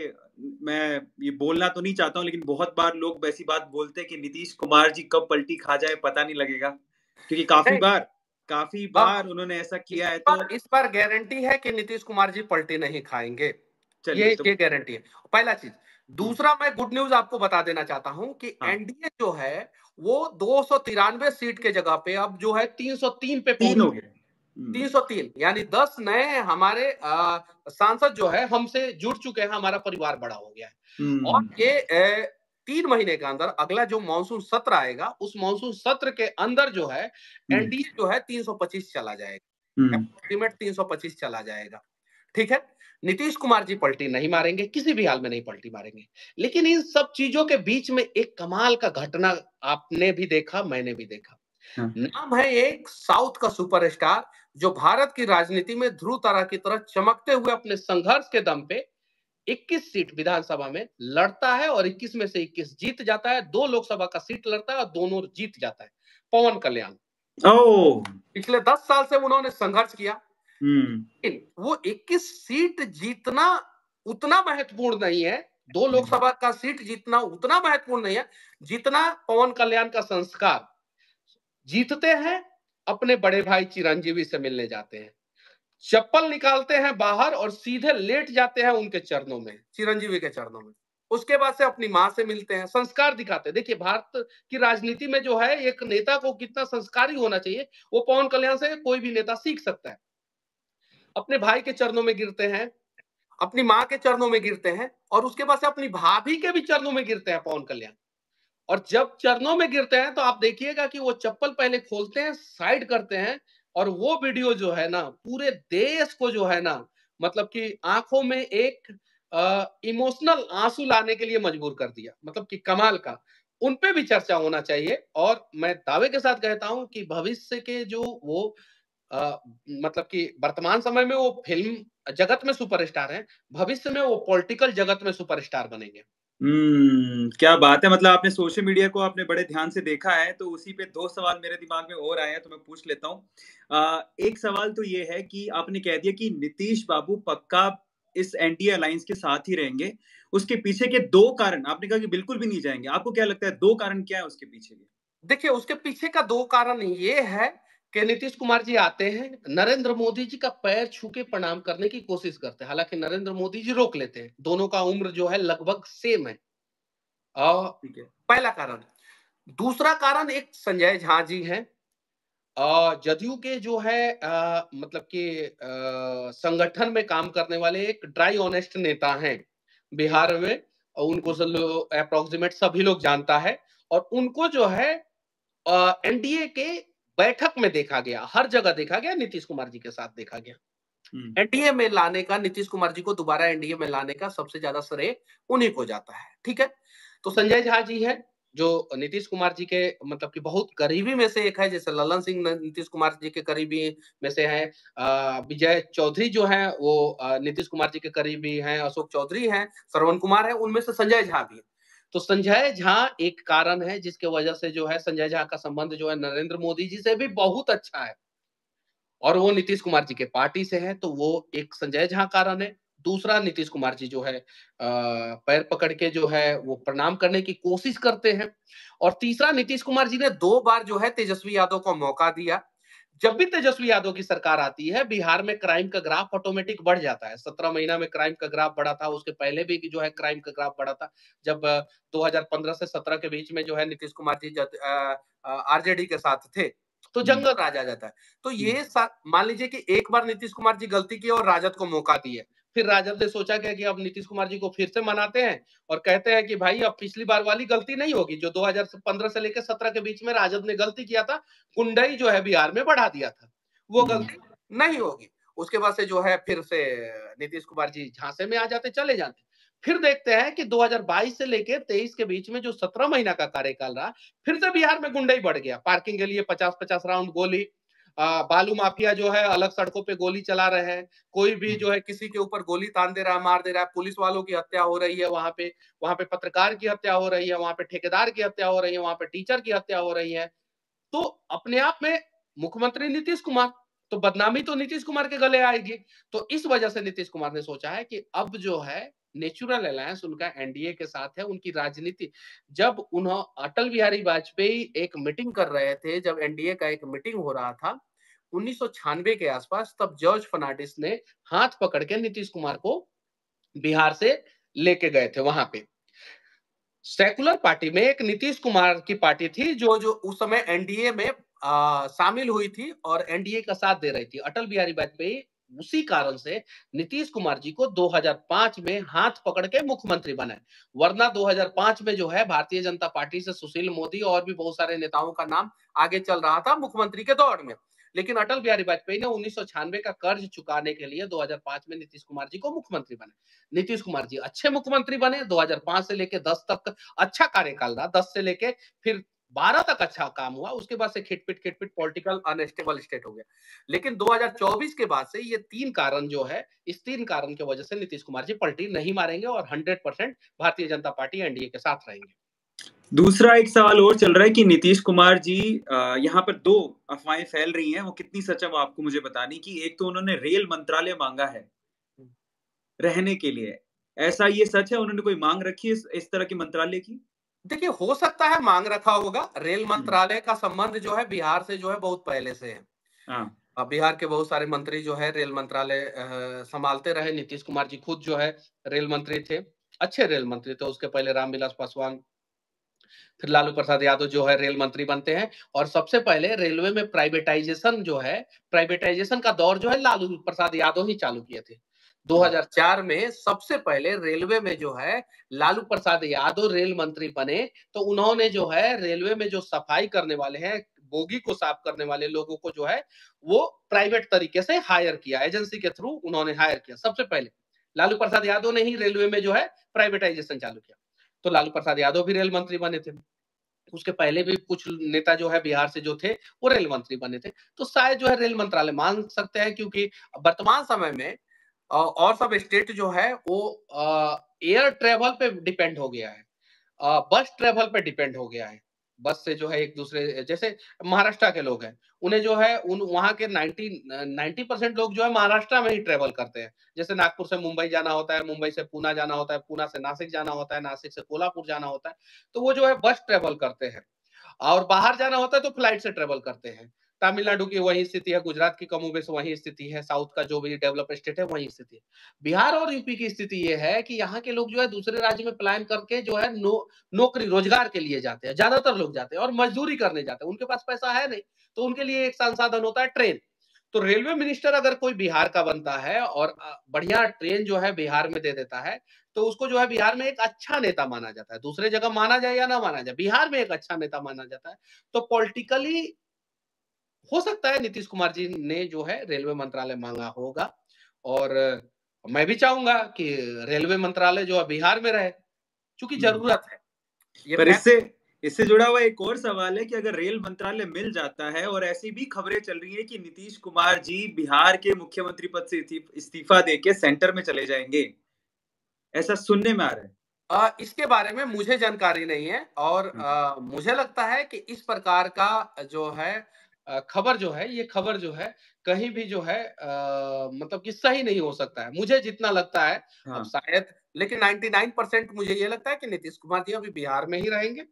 Speaker 1: मैं ये बोलना तो नहीं चाहता हूँ लेकिन बहुत बार लोग वैसी बात बोलते हैं कि नीतीश कुमार जी कब पलटी खा जाए पता नहीं लगेगा, क्योंकि
Speaker 2: नहीं,
Speaker 1: काफी
Speaker 2: अब
Speaker 1: बार उन्होंने ऐसा
Speaker 2: इस
Speaker 1: किया है। तो
Speaker 2: बार इस बार गारंटी है कि नीतीश कुमार जी पलटी नहीं खाएंगे।
Speaker 1: चलिए तो
Speaker 2: ये गारंटी है, पहला चीज।
Speaker 1: हम्म,
Speaker 2: दूसरा, मैं गुड न्यूज आपको बता देना चाहता हूं कि
Speaker 1: हाँ,
Speaker 2: एनडीए जो है वो 293 सीट के जगह पे अब जो है 303 पे पहुंच
Speaker 1: 3 हो
Speaker 2: गया।
Speaker 1: गए।
Speaker 2: 303 यानी 10 नए हमारे सांसद जो है हमसे जुड़ चुके हैं, हमारा परिवार बड़ा हो गया है। और
Speaker 1: हम्म,
Speaker 2: ये 3 महीने के अंदर अगला जो मानसून सत्र आएगा, उस मानसून सत्र के अंदर जो है
Speaker 1: हम्म,
Speaker 2: एनडीए जो है 325 चला जाएगा,
Speaker 1: हम्म,
Speaker 2: अप्रोक्सीमेट 325 चला जाएगा। ठीक है, नीतीश कुमार जी पलटी नहीं मारेंगे, किसी भी हाल में नहीं पलटी मारेंगे। लेकिन इन सब चीजों के बीच में एक कमाल का घटना आपने भी देखा, मैंने भी देखा।
Speaker 1: हाँ,
Speaker 2: नाम है एक साउथ का सुपरस्टार जो भारत की राजनीति में ध्रुव तारा की तरह चमकते हुए अपने संघर्ष के दम पे 21 सीट विधानसभा में लड़ता है और 21 में से 21 जीत जाता है। 2 लोकसभा का सीट लड़ता है और दोनों जीत जाता है। पवन कल्याण।
Speaker 1: ओ,
Speaker 2: पिछले 10 साल से उन्होंने संघर्ष किया,
Speaker 1: हम्म,
Speaker 2: लेकिन वो 21 सीट जीतना उतना महत्वपूर्ण नहीं है, 2 लोकसभा का सीट जीतना उतना महत्वपूर्ण नहीं है जितना पवन कल्याण का संस्कार। जीतते हैं, अपने बड़े भाई चिरंजीवी से मिलने जाते हैं, चप्पल निकालते हैं बाहर और सीधे लेट जाते हैं उनके चरणों में, चिरंजीवी के चरणों में। उसके बाद से अपनी मां से मिलते हैं, संस्कार दिखाते हैं। देखिए, भारत की राजनीति में जो है एक नेता को कितना संस्कारी होना चाहिए, वो पवन कल्याण से कोई भी नेता सीख सकता है। अपने भाई के चरणों में गिरते हैं, अपनी मां के चरणों में गिरते हैं, और उसके बाद से अपनी भाभी के भी चरणों में गिरते हैं पवन कल्याण। और जब चरणों में गिरते हैं तो आप देखिएगा कि वो चप्पल पहले खोलते हैं, साइड करते हैं, और वो वीडियो जो है ना, पूरे देश को जो है ना, मतलब कि आंखों में एक इमोशनल आंसू लाने के लिए मजबूर कर दिया, मतलब कि कमाल का। उन पे भी चर्चा होना चाहिए। और मैं दावे के साथ कहता हूं कि भविष्य के जो वो मतलब कि वर्तमान समय में वो फिल्म जगत में सुपरस्टार हैं, भविष्य में वो पॉलिटिकल जगत में सुपरस्टार बनेंगे।
Speaker 1: क्या बात है। मतलब आपने सोशल मीडिया को आपने बड़े ध्यान से देखा है, तो उसी पे 2 सवाल मेरे दिमाग में और आए हैं, तो मैं पूछ लेता हूँ। एक सवाल तो ये है कि आपने कह दिया कि नीतीश बाबू पक्का इस एनडीए अलायंस के साथ ही रहेंगे। उसके पीछे के 2 कारण आपने कहा कि बिल्कुल भी नहीं जाएँगे। आपको क्या लगता है 2 कारण क्या है उसके पीछे के?
Speaker 2: देखिए, उसके पीछे का 2 कारण ये है कि नीतीश कुमार जी आते हैं, नरेंद्र मोदी जी का पैर छू के प्रणाम करने की कोशिश करते हैं। हालांकि नरेंद्र मोदी जी रोक लेते हैं, दोनों का उम्र जो है लगभग सेम है।
Speaker 1: ठीक है।
Speaker 2: पहला कारण। दूसरा कारण एक संजय झा जी हैं, जदयू के जो है मतलब कि संगठन में काम करने वाले एक ड्राई ऑनेस्ट नेता हैं बिहार में, और उनको अप्रोक्सीमेट सभी लोग जानता है। और उनको जो है एनडीए के बैठक में देखा गया, हर जगह देखा गया, नीतीश कुमार जी के साथ देखा गया।
Speaker 1: हुँ।
Speaker 2: एनडीए में लाने का, नीतीश कुमार जी को दोबारा एनडीए में लाने का सबसे ज्यादा श्रेय उन्हीं को जाता है। ठीक है, तो संजय झा जी है जो नीतीश कुमार जी के मतलब कि बहुत करीबी में से एक है। जैसे ललन सिंह नीतीश कुमार जी के करीबी में से है, विजय चौधरी जो है वो नीतीश कुमार जी के करीबी हैं, अशोक चौधरी हैं, श्रवण कुमार है, उनमें से संजय झा भी है। तो संजय झा एक कारण है जिसके वजह से जो है संजय झा का संबंध जो है नरेंद्र मोदी जी से भी बहुत अच्छा है, और वो नीतीश कुमार जी के पार्टी से है, तो वो एक संजय झा कारण है। दूसरा, नीतीश कुमार जी जो है पैर पकड़ के जो है वो प्रणाम करने की कोशिश करते हैं। और तीसरा, नीतीश कुमार जी ने 2 बार जो है तेजस्वी यादव को मौका दिया। जब भी तेजस्वी यादव की सरकार आती है, बिहार में क्राइम का ग्राफ ऑटोमेटिक बढ़ जाता है। 17 महीना में क्राइम का ग्राफ बढ़ा था, उसके पहले भी जो है क्राइम का ग्राफ बढ़ा था। जब 2015 से 17 के बीच में जो है नीतीश कुमार जी आरजेडी के साथ थे, तो
Speaker 1: हुँ,
Speaker 2: जंगल राज आ जाता है। तो
Speaker 1: हुँ,
Speaker 2: ये मान लीजिए कि एक बार नीतीश कुमार जी गलती की और राजद को मौका दिए, फिर राजद ने सोचा क्या कि अब नीतीश कुमार जी को फिर से मनाते हैं और कहते हैं कि भाई अब पिछली बार वाली गलती नहीं होगी, जो 2015 से लेकर 17 के बीच में राजद ने गलती किया था, गुंडई जो है बिहार में बढ़ा दिया था, वो
Speaker 1: हुँ,
Speaker 2: गलती नहीं होगी। उसके बाद से जो है फिर से नीतीश कुमार जी झांसे में आ जाते, चले जाते। फिर देखते हैं कि 2022 से लेकर 23 के बीच में जो 17 महीना का कार्यकाल रहा, फिर से बिहार में गुंडई बढ़ गया। पार्किंग के लिए 50-50 राउंड गोली, बालू माफिया जो है अलग सड़कों पे गोली चला रहे हैं, कोई भी जो है किसी के ऊपर गोली तान दे रहा है, मार दे रहा है, पुलिस वालों की हत्या हो रही है, वहां पे पत्रकार की हत्या हो रही है, वहां पे ठेकेदार की हत्या हो रही है, वहां पे टीचर की हत्या हो रही है। तो अपने आप में मुख्यमंत्री नीतीश कुमार, तो बदनामी तो नीतीश कुमार के गले आएगी। तो इस वजह से नीतीश कुमार ने सोचा है कि अब जो है नेचुरल अलायंस उनका एनडीए के साथ है। उनकी राजनीति, जब उन्होंने अटल बिहारी वाजपेयी एक मीटिंग कर रहे थे, जब एनडीए का एक मीटिंग हो रहा था 1996 के आसपास, तब जॉर्ज फर्नांडिस ने हाथ पकड़ के नीतीश कुमार को बिहार से लेके गए थे। वहां पे सेकुलर पार्टी में एक नीतीश कुमार की पार्टी थी जो जो उस समय एनडीए में शामिल हुई थी और एनडीए का साथ दे रही थी। अटल बिहारी वाजपेयी उसी कारण से नीतीश कुमार जी को 2005 में हाथ पकड़ के मुख्यमंत्री बनाए, वरना 2005 में जो है भारतीय जनता पार्टी से सुशील मोदी और भी बहुत सारे नेताओं का नाम आगे चल रहा था मुख्यमंत्री के दौड़ में। लेकिन अटल बिहारी वाजपेयी ने 1996 का कर्ज चुकाने के लिए 2005 में नीतीश कुमार जी को मुख्यमंत्री बनाए। नीतीश कुमार जी अच्छे मुख्यमंत्री बने, 2005 से लेके 10 तक अच्छा कार्यकाल रहा, 10 से लेके फिर 12 तक अच्छा काम हुआ, उसके बाद से खिटपिट पॉलिटिकल अनस्टेबल स्टेट हो गया। लेकिन 2024 के बाद से ये 3 कारण जो है, इस 3 कारण की वजह से नीतीश कुमार जी पलटी नहीं मारेंगे और 100% भारतीय जनता पार्टी एनडीए के साथ रहेंगे।
Speaker 1: दूसरा एक सवाल और चल रहा है कि नीतीश कुमार जी, यहाँ पर 2 अफवाहें फैल रही हैं, वो कितनी सच है वो आपको मुझे बतानी। कि एक तो उन्होंने रेल मंत्रालय मांगा है रहने के लिए, ऐसा ये सच है? उन्होंने कोई मांग रखी है इस तरह के मंत्रालय की?
Speaker 2: देखिए, हो सकता है मांग रखा होगा। रेल मंत्रालय का संबंध जो है बिहार से जो है बहुत पहले से है।
Speaker 1: हाँ।
Speaker 2: बिहार के बहुत सारे मंत्री जो है रेल मंत्रालय संभालते रहे। नीतीश कुमार जी खुद जो है रेल मंत्री थे, अच्छे रेल मंत्री थे। उसके पहले रामविलास पासवान, फिर लालू प्रसाद यादव जो है रेल मंत्री बनते हैं। और सबसे पहले रेलवे में प्राइवेटाइजेशन जो है, प्राइवेटाइजेशन का दौर जो है लालू प्रसाद यादव ही चालू किए थे। 2004 में सबसे पहले रेलवे में जो है लालू प्रसाद यादव रेल मंत्री बने, तो उन्होंने जो है रेलवे में जो सफाई करने वाले हैं, बोगी को साफ करने वाले लोगों को जो है वो प्राइवेट तरीके से हायर किया, एजेंसी के थ्रू उन्होंने हायर किया। सबसे पहले लालू प्रसाद यादव ने ही रेलवे में जो है प्राइवेटाइजेशन चालू किया, तो लालू प्रसाद यादव भी रेल मंत्री बने थे। उसके पहले भी कुछ नेता जो है बिहार से जो थे वो रेल मंत्री बने थे। तो शायद जो है रेल मंत्रालय मांग सकते हैं, क्योंकि वर्तमान समय में और सब स्टेट जो है वो एयर ट्रेवल पे डिपेंड हो गया है, बस ट्रेवल पे डिपेंड हो गया है। बस से जो है एक दूसरे, जैसे महाराष्ट्र के लोग हैं, उन्हें जो है उन वहां के 90% लोग जो है महाराष्ट्र में ही ट्रेवल करते हैं। जैसे नागपुर से मुंबई जाना होता है, मुंबई से पुणे जाना होता है, पुणे से नासिक जाना होता है, नासिक से कोल्हापुर जाना होता है, तो वो जो है बस ट्रेवल करते हैं। और बाहर जाना होता है तो फ्लाइट से ट्रेवल करते हैं। तमिलनाडु की वही स्थिति है, गुजरात की कमोबेश वही स्थिति है, साउथ का जो भी डेवलप स्टेट है वही स्थिति है। बिहार और यूपी की स्थिति ये है कि यहाँ के लोग जो है दूसरे राज्य में पलायन करके जो है नौकरी रोजगार के लिए जाते हैं, ज्यादातर लोग जाते हैं और मजदूरी करने जाते हैं। उनके पास पैसा है नहीं, तो उनके लिए एक संसाधन होता है ट्रेन। तो रेलवे मिनिस्टर अगर कोई बिहार का बनता है और बढ़िया ट्रेन जो है बिहार में दे देता है, तो उसको जो है बिहार में एक अच्छा नेता माना जाता है। दूसरे जगह माना जाए या ना माना जाए, बिहार में एक अच्छा नेता माना जाता है। तो पॉलिटिकली हो सकता है नीतीश कुमार जी ने जो है रेलवे मंत्रालय मांगा होगा, और मैं भी चाहूंगा कि रेलवे मंत्रालय जो है बिहार में रहे, क्योंकि जरूरत है।
Speaker 1: पर इससे जुड़ा हुआ एक और सवाल है कि अगर रेल मंत्रालय मिल जाता है, और ऐसी भी खबरें चल रही है कि नीतीश कुमार जी बिहार के मुख्यमंत्री पद से इस्तीफा देके सेंटर में चले जाएंगे, ऐसा सुनने में आ रहा है।
Speaker 2: इसके बारे में मुझे जानकारी नहीं है, और मुझे लगता है कि इस प्रकार का जो है खबर जो है, ये खबर जो है कहीं भी जो है मतलब कि सही नहीं हो सकता है, मुझे जितना लगता है। अब शायद, लेकिन 99% मुझे ये लगता है कि नीतीश कुमार जी अभी बिहार में ही रहेंगे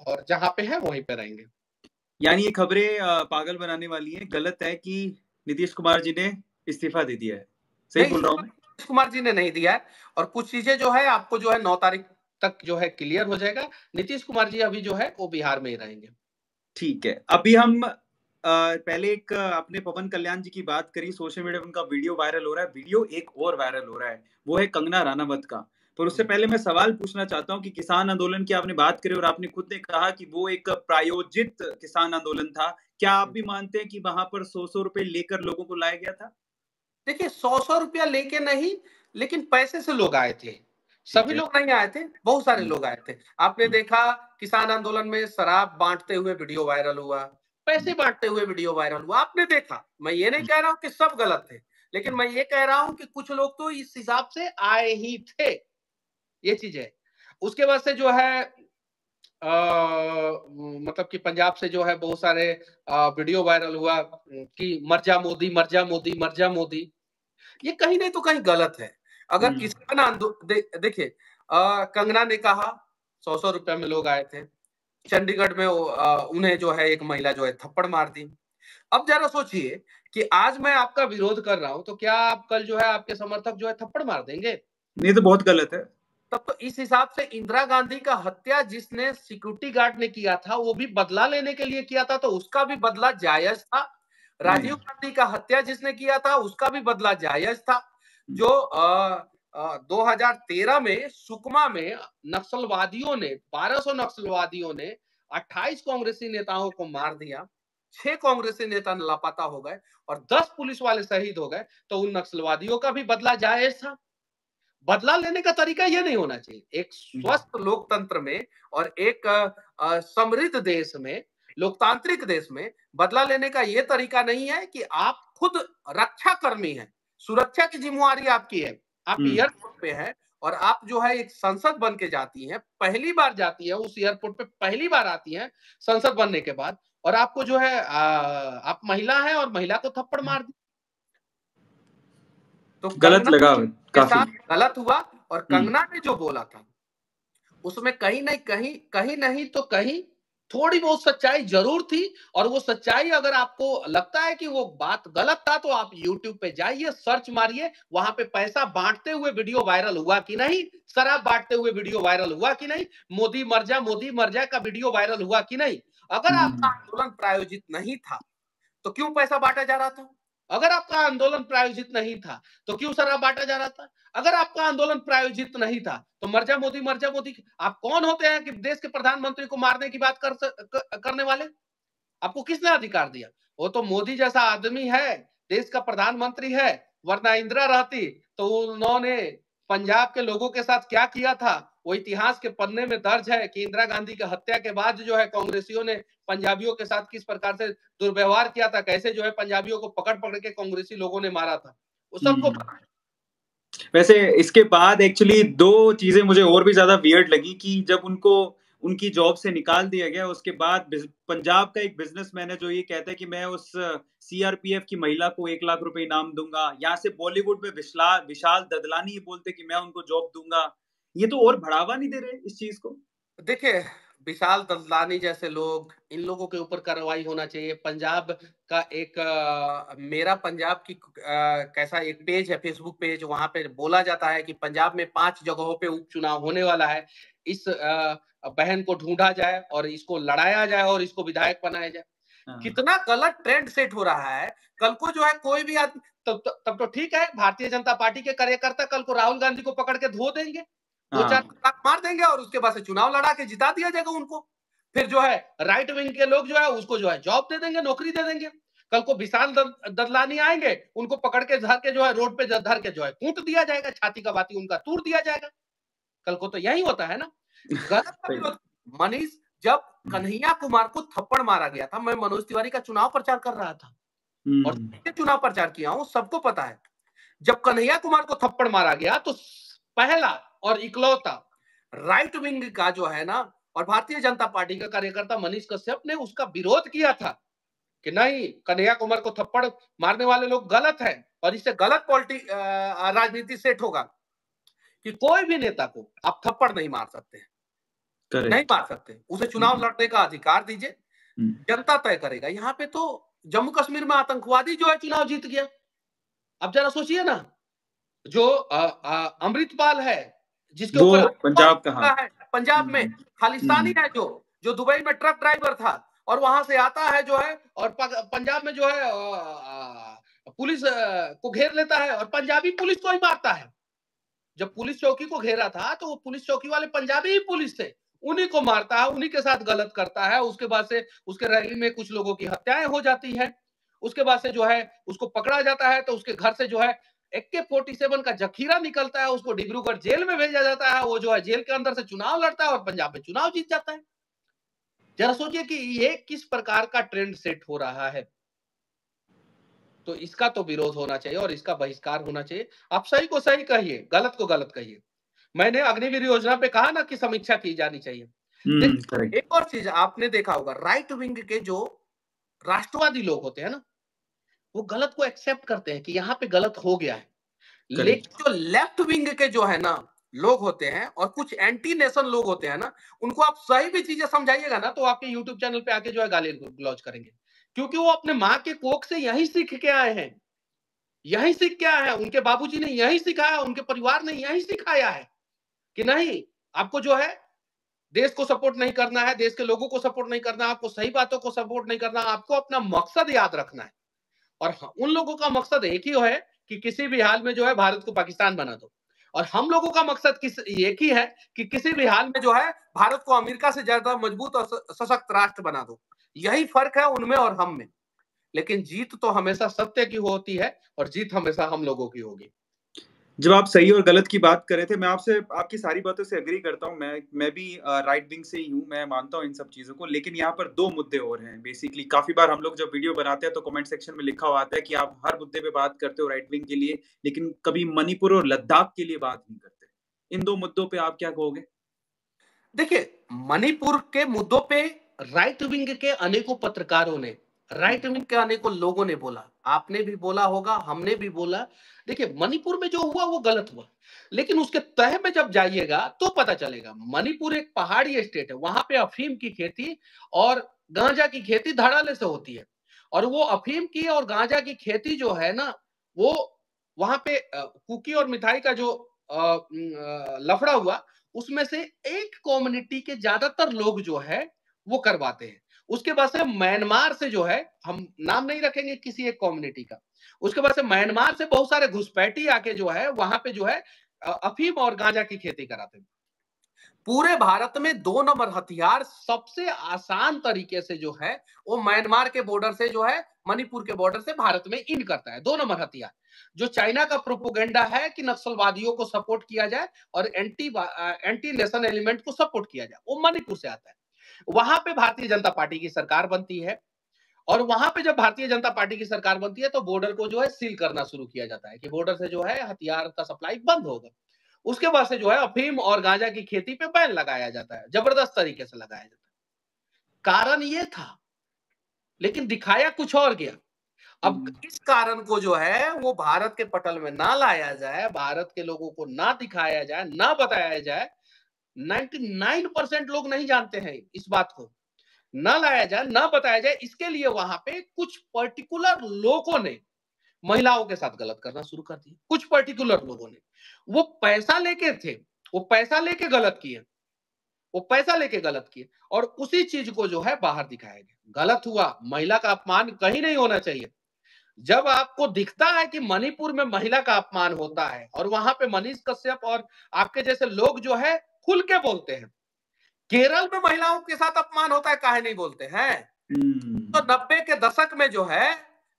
Speaker 2: और जहां पे है वहीं पे रहेंगे।
Speaker 1: यानी ये खबरें पागल बनाने वाली हैं, गलत है कि नीतीश कुमार जी ने इस्तीफा दे दिया है, सही बोल रहा हूँ मैं?
Speaker 2: नीतीश कुमार जी ने नहीं दिया है, और कुछ चीजें जो है आपको जो है 9 तारीख तक जो है क्लियर हो जाएगा। नीतीश कुमार जी अभी जो है वो बिहार में ही रहेंगे।
Speaker 1: ठीक है। अभी हम पहले एक आपने पवन कल्याण जी की बात करी, सोशल मीडिया में उनका वीडियो वायरल हो रहा है। वीडियो एक और वायरल हो रहा है, वो है कंगना रनावत का। पर उससे पहले मैं सवाल पूछना चाहता हूं कि किसान आंदोलन की आपने बात करी और आपने खुद ने कहा कि वो एक प्रायोजित किसान आंदोलन था। क्या आप भी मानते हैं कि वहां पर 100 रुपए लेकर लोगों को लाया गया था?
Speaker 2: देखिए, 100 रुपया लेके नहीं, लेकिन पैसे से लोग आए थे। सभी लोग नहीं आए थे, बहुत सारे लोग आए थे। आपने देखा किसान आंदोलन में शराब बांटते हुए वीडियो वायरल हुआ, पैसे बांटते हुए वीडियो वायरल हुआ, आपने देखा। मैं ये नहीं कह रहा हूं कि सब गलत थे, लेकिन मैं ये कह रहा हूं कि कुछ लोग तो इस हिसाब से आए ही थे। ये चीज है। उसके बाद से जो है मतलब कि पंजाब से जो है बहुत सारे वीडियो वायरल हुआ कि मर जा मोदी, मर जा मोदी, मर जा मोदी। ये कहीं नहीं तो कहीं गलत है। अगर किसान देखिए, कंगना ने कहा 100-100 रुपया में लोग आए थे। चंडीगढ़ में उन्हें जो है एक महिला जो है थप्पड़ मार दी। अब जरा सोचिए कि आज मैं आपका विरोध कर रहा हूं, तो क्या आप कल जो है आपके समर्थक जो है थप्पड़ मार देंगे?
Speaker 1: नहीं, तो बहुत गलत है।
Speaker 2: तब तो इस हिसाब से इंदिरा गांधी का हत्या जिसने सिक्योरिटी गार्ड ने किया था, वो भी बदला लेने के लिए किया था, तो उसका भी बदला जायज था। राजीव गांधी का हत्या जिसने किया था, उसका भी बदला जायज था। जो 2013 में सुकमा में नक्सलवादियों ने 1200 नक्सलवादियों ने 28 कांग्रेसी नेताओं को मार दिया, 6 कांग्रेसी नेता लापता हो गए और 10 पुलिस वाले शहीद हो गए, तो उन नक्सलवादियों का भी बदला जायज था। बदला लेने का तरीका यह नहीं होना चाहिए। एक स्वस्थ लोकतंत्र में और एक समृद्ध देश में, लोकतांत्रिक देश में बदला लेने का यह तरीका नहीं है कि आप खुद रक्षा कर्मी हैं, सुरक्षा की जिम्मेवारी आपकी है, आप एयरपोर्ट पे है और आप जो है एक संसद बन के जाती हैं, पहली बार जाती है उस एयरपोर्ट पे, पहली बार आती हैं संसद बनने के बाद, और आपको जो है आप महिला है और महिला को थप्पड़ मार दी। तो
Speaker 1: गलत लगा
Speaker 2: के साथ गलत हुआ। और कंगना ने जो बोला था उसमें कहीं नहीं तो कहीं थोड़ी बहुत सच्चाई जरूर थी। और वो सच्चाई अगर आपको लगता है कि वो बात गलत था, तो आप YouTube पे जाइए, सर्च मारिए, वहां पे पैसा बांटते हुए वीडियो वायरल हुआ कि नहीं, शराब बांटते हुए वीडियो वायरल हुआ कि नहीं, मोदी मर जा का वीडियो वायरल हुआ कि नहीं। अगर आपका आंदोलन प्रायोजित नहीं था तो क्यों पैसा बांटा जा रहा था? अगर आपका आंदोलन प्रायोजित नहीं था तो क्यों शराब बांटा जा रहा था? अगर आपका आंदोलन प्रायोजित नहीं था तो मर जा मोदी। आप कौन होते हैं कि देश के प्रधानमंत्री को मारने की बात करने वाले? आपको किसने अधिकार दिया? वो तो मोदी जैसा आदमी है, देश का प्रधानमंत्री है, वरना इंदिरा रहती तो उन्होंने पंजाब के लोगों के साथ क्या किया था वो इतिहास के पन्ने में दर्ज है कि इंदिरा गांधी की हत्या के बाद जो है कांग्रेसियों ने पंजाबियों के साथ किस प्रकार से दुर्व्यवहार किया था, कैसे जो है पंजाबियों को पकड़ पकड़ के कांग्रेसी लोगों ने मारा था, वो सबको पता है।
Speaker 1: वैसे इसके बाद एक्चुअली 2 चीजें मुझे और भी ज्यादा वियर्ड लगी कि जब उनको उनकी जॉब से निकाल दिया गया, उसके बाद पंजाब का एक बिजनेसमैन है जो ये कहता है कि मैं उस सीआरपीएफ की महिला को 1 लाख रुपए इनाम दूंगा। यहाँ से बॉलीवुड में विशाल ददलानी बोलते कि मैं उनको जॉब दूंगा। ये तो और बढ़ावा नहीं दे रहे इस चीज को।
Speaker 2: देखिए, विशाल ददलानी जैसे लोग, इन लोगों के ऊपर कार्रवाई होना चाहिए। पंजाब का एक मेरा पंजाब की कैसा एक पेज है, फेसबुक पेज, वहां पे बोला जाता है कि पंजाब में 5 जगहों पे उपचुनाव होने वाला है। इस बहन को ढूंढा जाए और इसको लड़ाया जाए और इसको विधायक बनाया जाए। कितना गलत ट्रेंड सेट हो रहा है। कल को जो है कोई भी आदमी, तब तो ठीक है, भारतीय जनता पार्टी के कार्यकर्ता कल को राहुल गांधी को पकड़ के धो देंगे, 2-4 लाख मार देंगे और उसके बाद से चुनाव लड़ा के जिता दिया जाएगा उनको। फिर जो है राइट विंग के लोग जो है उसको जो है जॉब दे देंगे, नौकरी दे देंगे। कल को विशाल ददलानी आएंगे, उनको पकड़ के धर के जो है रोड पे धर के जो है कूट दिया जाएगा, छाती का बाती उनका तोड़ दिया जाएगा। कल को तो यही होता है ना। गलत मनीष, जब कन्हैया कुमार को थप्पड़ मारा गया था, मैं मनोज तिवारी का चुनाव प्रचार कर रहा था और चुनाव प्रचार किया हूं, सबको पता है। जब कन्हैया कुमार को थप्पड़ मारा गया तो पहला और इकलौता राइट विंग का जो है ना और भारतीय जनता पार्टी का कार्यकर्ता मनीष कश्यप ने उसका विरोध किया था कि नहीं, कन्हैया कुमार को थप्पड़ मारने वाले लोग गलत हैं और इससे गलत राजनीति सेट होगा कि कोई भी नेता को आप थप्पड़ नहीं मार सकते, नहीं मार सकते। उसे चुनाव लड़ने का अधिकार दीजिए, जनता तय करेगा। यहाँ पे तो जम्मू कश्मीर में आतंकवादी जो है चुनाव जीत गया। अब जरा सोचिए ना, जो अमृतपाल है जिसके ऊपर
Speaker 1: पंजाब का
Speaker 2: है, पंजाब में खालिस्तानी है, जो दुबई में ट्रक ड्राइवर था और वहां से आता है जो है और पंजाब में जो है पुलिस को घेर लेता है और पंजाबी पुलिस को ही मारता है। जब पुलिस चौकी को घेरा था तो वो पुलिस चौकी वाले पंजाबी ही पुलिस थे, उन्हीं को मारता है, उन्हीं के साथ गलत करता है। उसके बाद से उसके रैली में कुछ लोगों की हत्याएं हो जाती है। उसके बाद से जो है उसको पकड़ा जाता है तो उसके घर से जो है AK-47 का जखीरा निकलता है, उसको डिब्रूगढ़ जेल में भेजा जाता है। वो जो है जेल के अंदर से चुनाव लड़ता है और पंजाब में चुनाव जीत जाता है। जरा सोचिए कि ये किस प्रकार का ट्रेंड सेट हो रहा है। तो इसका तो विरोध होना चाहिए और इसका बहिष्कार होना चाहिए। आप सही को सही कहिए, गलत को गलत कहिए। मैंने अग्निवीर योजना पे कहा ना कि समीक्षा की जानी चाहिए।
Speaker 1: करेक्ट।
Speaker 2: एक और चीज आपने देखा होगा, राइट विंग के जो राष्ट्रवादी लोग होते हैं ना, वो गलत को एक्सेप्ट करते हैं कि यहाँ पे गलत हो गया है।
Speaker 1: करेक्ट।
Speaker 2: लेकिन जो लेफ्ट विंग के जो है ना लोग होते हैं, और कुछ एंटी नेशन लोग होते हैं ना, उनको आप सही भी चीजें समझाइएगा ना, तो आपके यूट्यूब चैनल पे आके जो है गाली गलौज करेंगे, क्योंकि वो अपने माँ के कोख से यही सीख के आए हैं, यही सीख के आए हैं, उनके बाबूजी ने यही सिखाया, उनके परिवार ने यही सिखाया है कि नहीं, आपको जो है देश को सपोर्ट नहीं करना है, देश के लोगों को सपोर्ट नहीं करना, आपको सही बातों को सपोर्ट नहीं करना, आपको अपना मकसद याद रखना है। और उन लोगों का मकसद एक ही है कि किसी भी हाल में जो है भारत को पाकिस्तान बना दो, और हम लोगों का मकसद एक ही है कि किसी भी हाल में जो है भारत को अमेरिका से ज्यादा मजबूत और सशक्त राष्ट्र बना दो। यही फर्क है उनमें और हम में, लेकिन जीत तो हमेशा सत्य की होती है, और जीत हमेशा हम लोगों की होगी।
Speaker 1: जब आप सही और गलत की बात कर रहे थे, मैं आपसे आपकी सारी बातों से एग्री करता हूँ। मैं भी राइट विंग से ही हूँ, मैं मानता हूँ इन सब चीज़ों को। लेकिन यहाँ पर 2 मुद्दे और हैं बेसिकली। काफ़ी बार हम लोग जब वीडियो बनाते हैं तो कमेंट सेक्शन में लिखा हुआ आता है कि आप हर मुद्दे पे बात करते हो राइट विंग के लिए, लेकिन कभी मणिपुर और लद्दाख के लिए बात नहीं करते। इन 2 मुद्दों पे आप क्या कहोगे?
Speaker 2: देखिए, मणिपुर के मुद्दों पे राइट विंग के अनेकों पत्रकारों ने, राइट विंग के अनेकों लोगों ने बोला, आपने भी बोला होगा, हमने भी बोला। देखिए, मणिपुर में जो हुआ वो गलत हुआ, लेकिन उसके तह में जब जाइएगा तो पता चलेगा। मणिपुर एक पहाड़ी स्टेट है, वहां पे अफीम की खेती और गांजा की खेती धड़ाल्ले से होती है, और वो अफीम की और गांजा की खेती जो है ना, वो वहां पे कुकी और मिठाई का जो लफड़ा हुआ, उसमें से एक कम्युनिटी के ज्यादातर लोग जो है वो करवाते हैं। उसके बाद से म्यांमार से जो है, हम नाम नहीं रखेंगे किसी एक कम्युनिटी का, उसके बाद से म्यांमार से बहुत सारे घुसपैठी आके जो है वहां पे जो है अफीम और गांजा की खेती कराते हैं। पूरे भारत में 2 नंबर हथियार सबसे आसान तरीके से जो है वो म्यांमार के बॉर्डर से जो है मणिपुर के बॉर्डर से भारत में इन करता है। 2 नंबर हथियार जो चाइना का प्रोपोगेंडा है कि नक्सलवादियों को सपोर्ट किया जाए और एंटी नेशन एलिमेंट को सपोर्ट किया जाए, वो मणिपुर से आता है। वहां पे भारतीय जनता पार्टी की सरकार बनती है, और वहां पे जब भारतीय जनता पार्टी की सरकार बनती है तो बॉर्डर को जो है सील करना शुरू किया जाता है कि बॉर्डर से जो है हथियार का सप्लाई बंद होगा। उसके बाद से जो है अफीम और गांजा की खेती पे बैन लगाया जाता है, जबरदस्त तरीके से लगाया जाता है। कारण ये था, लेकिन दिखाया कुछ और गया। अब इस कारण को जो है वो भारत के पटल में ना लाया जाए, भारत के लोगों को ना दिखाया जाए, ना बताया जाए। 99% लोग नहीं जानते हैं इस बात को, ना लाया जाए, ना बताया जाए, इसके लिए वहां पे कुछ पर्टिकुलर लोगों ने महिलाओं के साथ गलत करना शुरू कर दिया। कुछ पर्टिकुलर लोगों ने, वो पैसा लेके थे, वो पैसा लेके गलत किए, वो पैसा लेके गलत किए, और उसी चीज को जो है बाहर दिखाया गया। गलत हुआ, महिला का अपमान कहीं नहीं होना चाहिए। जब आपको दिखता है कि मणिपुर में महिला का अपमान होता है और वहां पे मनीष कश्यप और आपके जैसे लोग जो है खुल के बोलते हैं, केरल में महिलाओं के साथ अपमान होता है, काहे नहीं बोलते हैं? तो 90 के दशक में जो है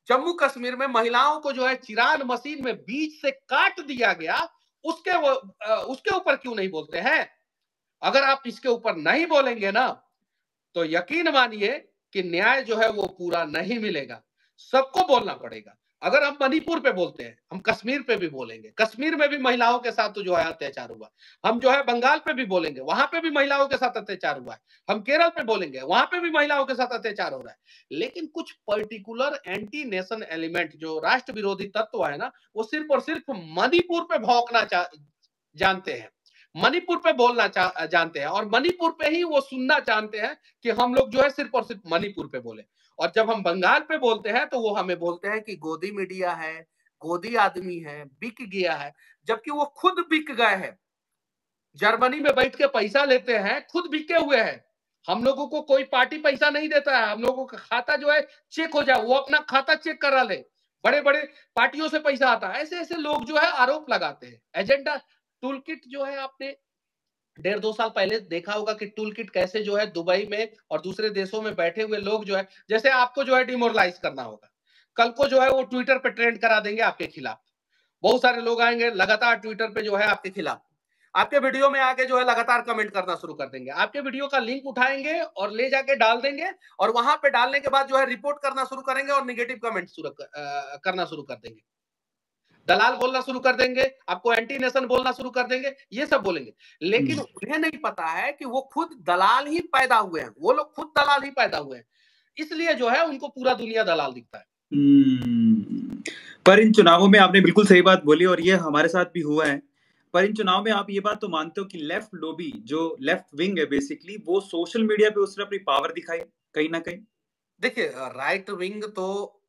Speaker 2: जम्मू कश्मीर में महिलाओं को जो है चिरान मशीन में बीच से काट दिया गया, उसके ऊपर क्यों नहीं बोलते हैं? अगर आप इसके ऊपर नहीं बोलेंगे ना, तो यकीन मानिए कि न्याय जो है वो पूरा नहीं मिलेगा। सबको बोलना पड़ेगा। अगर हम मणिपुर पे बोलते हैं, हम कश्मीर पे भी बोलेंगे, कश्मीर में भी महिलाओं के साथ तो जो है अत्याचार हुआ। हम जो है बंगाल पे भी बोलेंगे, वहां पे भी महिलाओं के साथ अत्याचार हुआ है। हम केरल पे बोलेंगे, वहां पे भी महिलाओं के साथ अत्याचार हो रहा है। लेकिन कुछ पर्टिकुलर एंटी नेशन एलिमेंट जो राष्ट्र विरोधी तत्व है ना, वो सिर्फ और सिर्फ मणिपुर पे भौंकना जानते हैं, मणिपुर पे बोलना जानते हैं, और मणिपुर पे ही वो सुनना जानते हैं कि हम लोग जो है सिर्फ और सिर्फ मणिपुर पे बोले। और जब हम बंगाल पे बोलते हैं तो वो हमें बोलते हैं कि गोदी मीडिया है, गोदी आदमी है, बिक गया है, जबकि वो खुद बिक गए हैं। जर्मनी में बैठ के पैसा लेते हैं, खुद बिके हुए हैं। हम लोगों को कोई पार्टी पैसा नहीं देता है, हम लोगों का खाता जो है चेक हो जाए, वो अपना खाता चेक करा ले। बड़े बड़े पार्टियों से पैसा आता है। ऐसे ऐसे लोग जो है आरोप लगाते हैं। एजेंडा टूल किट जो है, आपने 1.5-2 साल पहले देखा होगा कि टूल किट कैसे जो है दुबई में और दूसरे देशों में बैठे हुए लोग जो है, जैसे आपको जो है डिमोरलाइज करना होगा, कल को जो है वो ट्विटर पे ट्रेंड करा देंगे आपके खिलाफ। बहुत सारे लोग आएंगे लगातार ट्विटर पे जो है आपके खिलाफ, आपके वीडियो में आके जो है लगातार कमेंट करना शुरू कर देंगे, आपके वीडियो का लिंक उठाएंगे और ले जाके डाल देंगे, और वहां पे डालने के बाद जो है रिपोर्ट करना शुरू करेंगे और निगेटिव कमेंट करना शुरू कर देंगे। दलाल बोलना शुरू कर देंगे, आपको एंटी नेशन बोलना शुरू कर देंगे, ये सब बोलेंगे। लेकिन उन्हें नहीं पता है कि वो खुद दलाल ही पैदा हुए हैं, वो लोग खुद दलाल ही पैदा हुए हैं, इसलिए जो है उनको पूरा दुनिया दलाल दिखता है।
Speaker 1: पर इन चुनावों में आपने बिल्कुल सही बात बोली और ये हमारे साथ भी हुआ है। पर इन चुनाव में आप ये बात तो मानते हो कि लेफ्ट लॉबी जो लेफ्ट विंग है बेसिकली वो सोशल मीडिया पे उसने अपनी पावर दिखाई कहीं ना कहीं।
Speaker 2: देखिए राइट विंग तो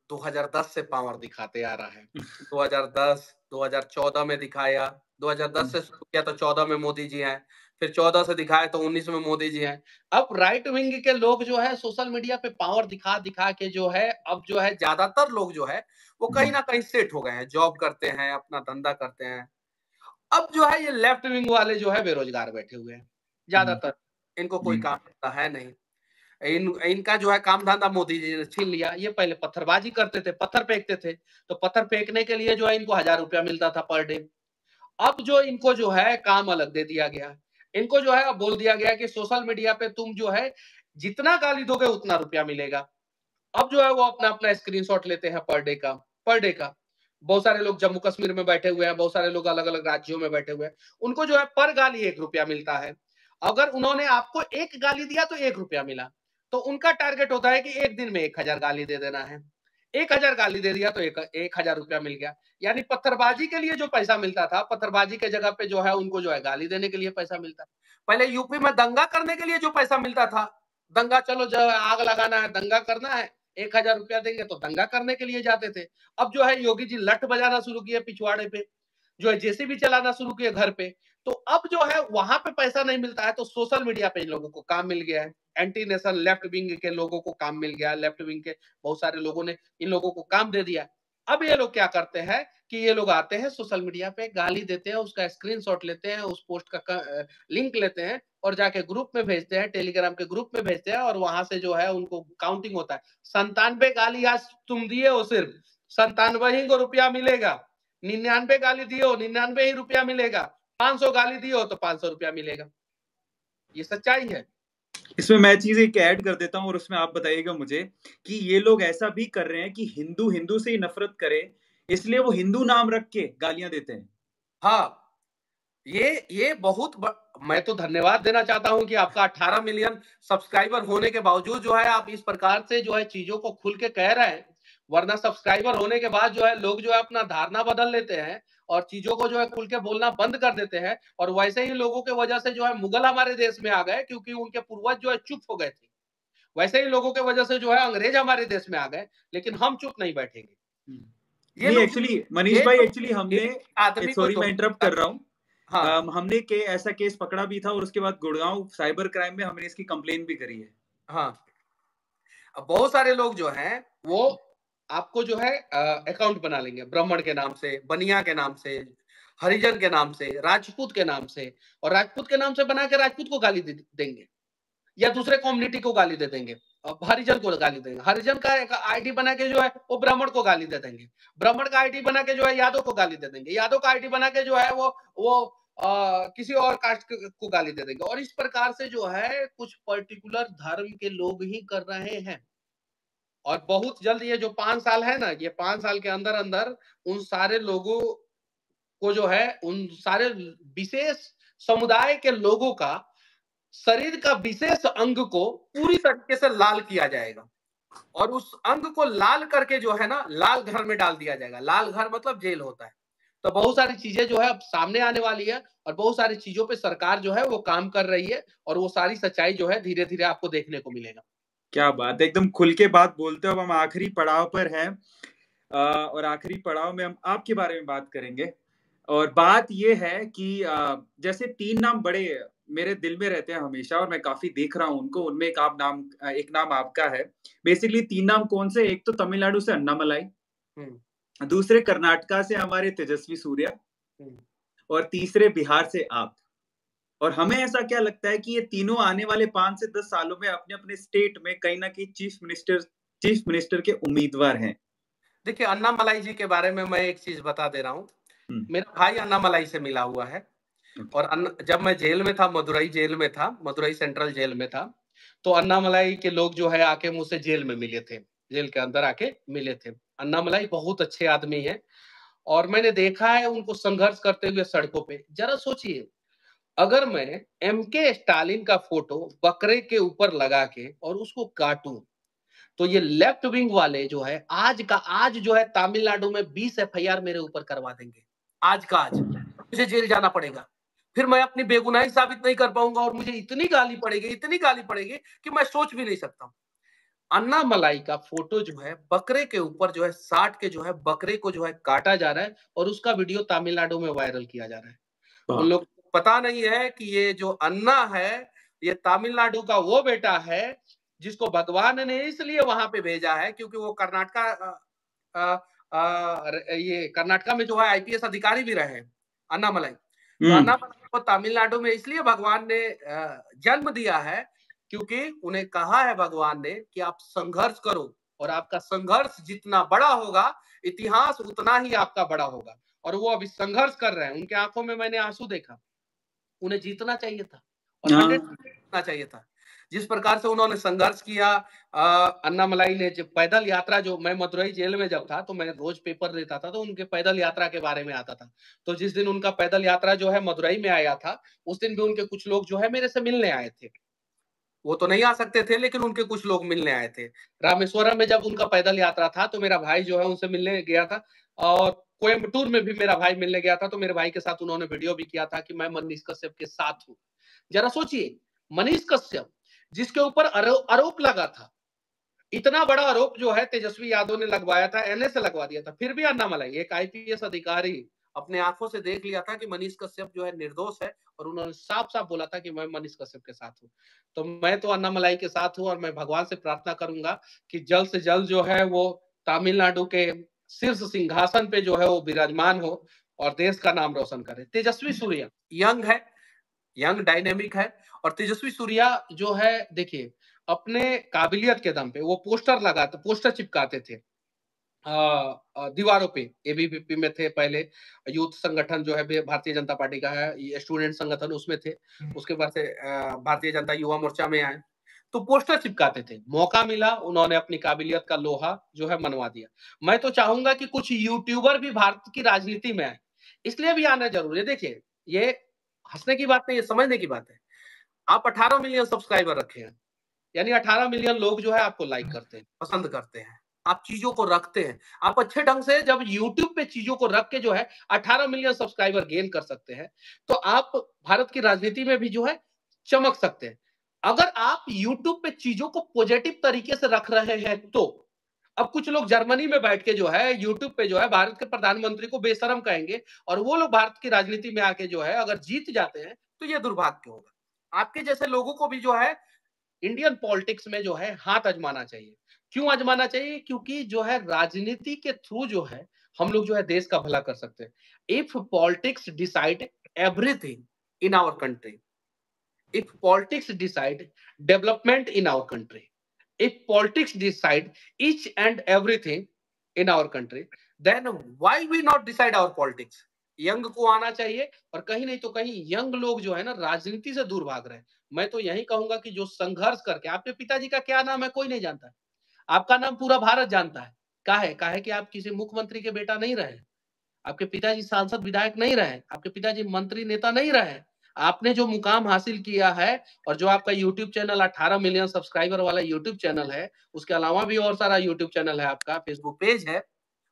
Speaker 2: 2010 से पावर दिखाते आ रहा है। 2010, 2014 में दिखाया, 2010 से शुरू किया तो 14 में मोदी जी हैं, फिर 14 से दिखाया तो 19 में मोदी जी हैं। अब राइट विंग के लोग जो है सोशल मीडिया पे पावर दिखा दिखा के जो है अब जो है ज्यादातर लोग जो है वो कहीं ना कहीं सेट हो गए हैं, जॉब करते हैं, अपना धंधा करते हैं। अब जो है ये लेफ्ट विंग वाले जो है बेरोजगार बैठे हुए हैं ज्यादातर, इनको कोई काम करता है नहीं। इनका जो है काम धंधा मोदी जी ने छीन लिया। ये पहले पत्थरबाजी करते थे, पत्थर फेंकते थे, तो पत्थर फेंकने के लिए जो है इनको 1000 रुपया मिलता था पर डे। अब जो इनको जो है काम अलग दे दिया गया, इनको जो है अब बोल दिया गया कि सोशल मीडिया पे तुम जो है जितना गाली दोगे उतना रुपया मिलेगा। अब जो है वो अपना अपना स्क्रीनशॉट लेते हैं पर डे का। बहुत सारे लोग जम्मू कश्मीर में बैठे हुए हैं, बहुत सारे लोग अलग अलग राज्यों में बैठे हुए हैं, उनको जो है पर गाली 1 रुपया मिलता है। अगर उन्होंने आपको 1 गाली दिया तो 1 रुपया मिला, तो उनका टारगेट होता है कि एक दिन में 1000 गाली दे देना है। 1000 गाली दे दिया तो 1000 रुपया मिल गया। यानी पत्थरबाजी के लिए जो पैसा मिलता था, पत्थरबाजी के जगह पे जो है उनको जो है गाली देने के लिए पैसा मिलता। पहले यूपी में दंगा करने के लिए जो पैसा मिलता था, दंगा चलो जो आग लगाना है, दंगा करना है, 1000 रुपया देंगे तो दंगा करने के लिए जाते थे। अब जो है योगी जी लठ बजाना शुरू किए पिछवाड़े पे, जो है जेसीबी चलाना शुरू किए घर पे। तो अब जो है वहां पे पैसा नहीं मिलता है, तो सोशल मीडिया पे इन लोगों को काम मिल गया है। एंटी नेशन लेफ्ट विंग के लोगों को काम मिल गया, लेफ्ट विंग के बहुत सारे लोगों ने इन लोगों को काम दे दिया। अब ये लोग क्या करते हैं कि ये लोग आते हैं सोशल मीडिया पे, गाली देते हैं, उसका स्क्रीनशॉट लेते हैं, उस पोस्ट का लिंक लेते हैं और जाके ग्रुप में भेजते हैं, टेलीग्राम के ग्रुप में भेजते हैं, और वहां से जो है उनको काउंटिंग होता है। 97 गाली आज तुम दिए हो, सिर्फ 97 ही को रुपया मिलेगा। 99 गाली दिए हो, 99 ही रुपया मिलेगा। 500 गाली दिए हो तो 500 रुपया मिलेगा। ये सच्चाई है।
Speaker 1: इसमें मैं चीज एक ऐड कर देता हूं और उसमें आप बताइएगा मुझे कि ये लोग ऐसा भी कर रहे हैं कि हिंदू हिंदू से ही नफरत करे, इसलिए वो हिंदू नाम रख के गालियां देते हैं।
Speaker 2: हाँ, ये बहुत मैं तो धन्यवाद देना चाहता हूं कि आपका 18 मिलियन सब्सक्राइबर होने के बावजूद जो है आप इस प्रकार से जो है चीजों को खुल के कह रहे हैं। वरना सब्सक्राइबर होने के बाद जो है लोग जो है अपना धारणा बदल लेते हैं और चीजों को जो है खुल के बोलना बंद कर देते हैं। और वैसे ही लोगों के वजह से जो है मुगल हमारे देश में आ गए, क्योंकि उनके पूर्वज जो है चुप हो गए थे। वैसे ही लोगों के वजह से जो है अंग्रेज हमारे देश में आ गए, लेकिन हम चुप नहीं बैठेंगे। ये
Speaker 1: नहीं
Speaker 2: लोग
Speaker 1: एक्चुअली मनीष भाई, एक्चुअली हमने,
Speaker 2: आदमी को
Speaker 1: सॉरी मैं इंटरप्ट कर रहा हूँ,
Speaker 2: हाँ
Speaker 1: हमने ऐसा केस पकड़ा भी था और उसके बाद गुड़गांव साइबर क्राइम में हमने इसकी कंप्लेन भी करी है।
Speaker 2: हाँ, अब बहुत सारे लोग जो हैं वो आपको जो है अकाउंट बना लेंगे, ब्राह्मण के नाम से, बनिया के नाम से, हरिजन के नाम से, राजपूत के नाम से, और राजपूत के नाम से बना के राजपूत को गाली देंगे या दूसरे कम्युनिटी को गाली दे देंगे। हरिजन को गाली देंगे, हरिजन का एक आईडी बना के जो है वो ब्राह्मण को गाली दे देंगे, ब्राह्मण का आईडी बना के जो है यादव को गाली दे देंगे, यादव का आईडी बना के जो है वो किसी और कास्ट को गाली दे देंगे। और इस प्रकार से जो है कुछ पर्टिकुलर धर्म के लोग ही कर रहे हैं। और बहुत जल्द ये जो 5 साल है ना, ये 5 साल के अंदर अंदर उन सारे लोगों को जो है, उन सारे विशेष समुदाय के लोगों का शरीर का विशेष अंग को पूरी तरीके से लाल किया जाएगा, और उस अंग को लाल करके जो है ना लाल घर में डाल दिया जाएगा। लाल घर मतलब जेल होता है। तो बहुत सारी चीजें जो है अब सामने आने वाली है, और बहुत सारी चीजों पे सरकार जो है वो काम कर रही है, और वो सारी सच्चाई जो है धीरे धीरे आपको देखने को मिलेगा।
Speaker 1: क्या बात है, एकदम खुल के बात बोलते हो। अब हम आखिरी पड़ाव पर हैं और आखिरी पड़ाव में हम आपके बारे में बात करेंगे। और बात ये है कि जैसे 3 नाम बड़े मेरे दिल में रहते हैं हमेशा और मैं काफी देख रहा हूँ उनको, उनमें एक नाम आपका है। बेसिकली 3 नाम कौन से? एक तो तमिलनाडु से अन्नामलाई, दूसरे कर्नाटका से हमारे तेजस्वी सूर्या, और तीसरे बिहार से आप। और हमें ऐसा क्या लगता है कि ये तीनों आने वाले 5 से 10 सालों में अपने अपने स्टेट में कहीं ना कहीं चीफ मिनिस्टर के उम्मीदवार हैं।
Speaker 2: देखिए, अन्नामलाई जी के बारे में मैं एक चीज बता दे रहा हूँ। मेरा भाई अन्नामलाई से मिला हुआ है, और जब मैं जेल में था, मदुरई जेल में था, मदुरई सेंट्रल जेल में था, तो अन्नामलाई के लोग जो है आके मुझसे जेल में मिले थे, जेल के अंदर आके मिले थे। अन्नामलाई बहुत अच्छे आदमी है, और मैंने देखा है उनको संघर्ष करते हुए सड़कों पे। जरा सोचिए, अगर मैं एमके स्टालिन का फोटो बकरे के ऊपर लगा के और उसको काटूं, तो ये लेफ्ट विंग वाले जो है आज जो है तमिलनाडु में 20 एफआईआर मेरे ऊपर करवा देंगे, आज का आज। मुझे जेल जाना पड़ेगा, फिर मैं अपनी बेगुनाही साबित नहीं कर पाऊंगा और मुझे इतनी गाली पड़ेगी कि मैं सोच भी नहीं सकता। अन्ना मलाई का फोटो जो है बकरे के ऊपर जो है साट के जो है बकरे को जो है काटा जा रहा है और उसका वीडियो तमिलनाडु में वायरल किया जा रहा है। उन लोग को पता नहीं है कि ये जो अन्ना है, ये तमिलनाडु का वो बेटा है जिसको भगवान ने इसलिए वहां पे भेजा है क्योंकि वो ये कर्नाटका में जो है आईपीएस अधिकारी भी रहे अन्नामलाई। तो अन्नामलाई को तमिलनाडु में इसलिए भगवान ने जन्म दिया है क्योंकि उन्हें कहा है भगवान ने कि आप संघर्ष करो और आपका संघर्ष जितना बड़ा होगा, इतिहास उतना ही आपका बड़ा होगा। और वो अभी संघर्ष कर रहे हैं, उनके आंखों में मैंने आंसू देखा। उन्हें जीतना चाहिए था और 100% जीतना चाहिए था। जिस प्रकार से उन्होंने संघर्ष किया, अन्नामलाई ने जब पैदल यात्रा, जो मैं मदुरई जेल में जब था तो मैं रोज पेपर देता था तो उनके पैदल यात्रा के बारे में आता था। तो जिस दिन उनका पैदल यात्रा जो है मदुरई में आया था, उस दिन भी उनके कुछ लोग जो है मेरे से मिलने आए थे। वो तो नहीं आ सकते थे लेकिन उनके कुछ लोग मिलने आए थे। रामेश्वरम में जब उनका पैदल यात्रा था तो मेरा भाई जो है उनसे मिलने गया था, और कोयम्बटूर में भी मेरा भाई मिलने गया था। तो मेरे भाई के साथ उन्होंने वीडियो भी किया था कि मैं मनीष कश्यप के साथ हूँ। जरा सोचिए, मनीष कश्यप जिसके ऊपर आरोप लगा था, इतना बड़ा आरोप जो है तेजस्वी यादव ने लगवाया था, एनएसए लगवा दिया था, फिर भी अन्नामलाई एक आईपीएस अधिकारी अपने आंखों से देख लिया था कि मनीष कश्यप जो है निर्दोष है और उन्होंने साफ साफ बोला था कि मैं मनीष कश्यप के साथ हूँ। तो मैं तो अन्नामलाई के साथ हूँ और मैं भगवान से प्रार्थना करूंगा कि जल्द से जल्द जो है वो तमिलनाडु के शीर्ष सिंहासन पे जो है वो विराजमान हो और देश का नाम रोशन करे। तेजस्वी सूर्या यंग है, यंग डायनेमिक है, और तेजस्वी सूर्या जो है देखिए अपने काबिलियत के दम पे वो पोस्टर चिपकाते थे दीवारों पे। एबीवीपी में थे पहले, यूथ संगठन जो है भारतीय जनता पार्टी का है, ये स्टूडेंट संगठन उसमें थे, उसके बाद से भारतीय जनता युवा मोर्चा में आए तो पोस्टर चिपकाते थे। मौका मिला, उन्होंने अपनी काबिलियत का लोहा जो है मनवा दिया। मैं तो चाहूंगा कि कुछ यूट्यूबर भी भारत की राजनीति में आए, इसलिए भी आना जरूरी है। देखिए ये हंसने की बात नहीं, ये समझने की बात है। आप 18 मिलियन सब्सक्राइबर रखे हैं, यानी 18 मिलियन लोग जो है आपको लाइक करते हैं, पसंद करते हैं, आप चीजों को रखते हैं। आप अच्छे ढंग से जब YouTube पे चीजों को रख के जो है 18 मिलियन सब्सक्राइबर गेन कर सकते हैं, तो आप भारत की राजनीति में भी जो है चमक सकते हैं। अगर आप YouTube पे चीजों को पॉजिटिव तरीके से रख रहे हैं तो अब कुछ लोग जर्मनी में बैठ के जो है YouTube पे जो है भारत के प्रधानमंत्री को बेशरम कहेंगे, और वो लोग भारत की राजनीति में आके जो है अगर जीत जाते हैं तो ये दुर्भाग्य होगा। आपके जैसे लोगों को भी जो है इंडियन पॉलिटिक्स में जो है हाथ आजमाना चाहिए। क्यों आजमाना चाहिए? क्योंकि जो है राजनीति के थ्रू जो है हम लोग जो है देश का भला कर सकते हैं। If politics decide everything in our country, if politics decide development in our country, if politics decide each and everything in our country, then why we not decide our politics? Young को आना चाहिए, और कहीं नहीं तो कहीं young लोग जो है ना राजनीति से दूर भाग रहे हैं। मैं तो यही कहूंगा कि जो संघर्ष करके, आपके पिताजी का क्या नाम है कोई नहीं जानता, आपका नाम पूरा भारत जानता है। का है कि आप किसी मुख्यमंत्री के बेटा नहीं रहे, आपके पिताजी सांसद विधायक नहीं रहे, आपके पिताजी मंत्री नेता नहीं रहे। आपने जो मुकाम हासिल किया है और जो आपका YouTube चैनल 18 मिलियन सब्सक्राइबर वाला YouTube चैनल है, उसके अलावा भी और सारा YouTube चैनल है, आपका फेसबुक पेज है,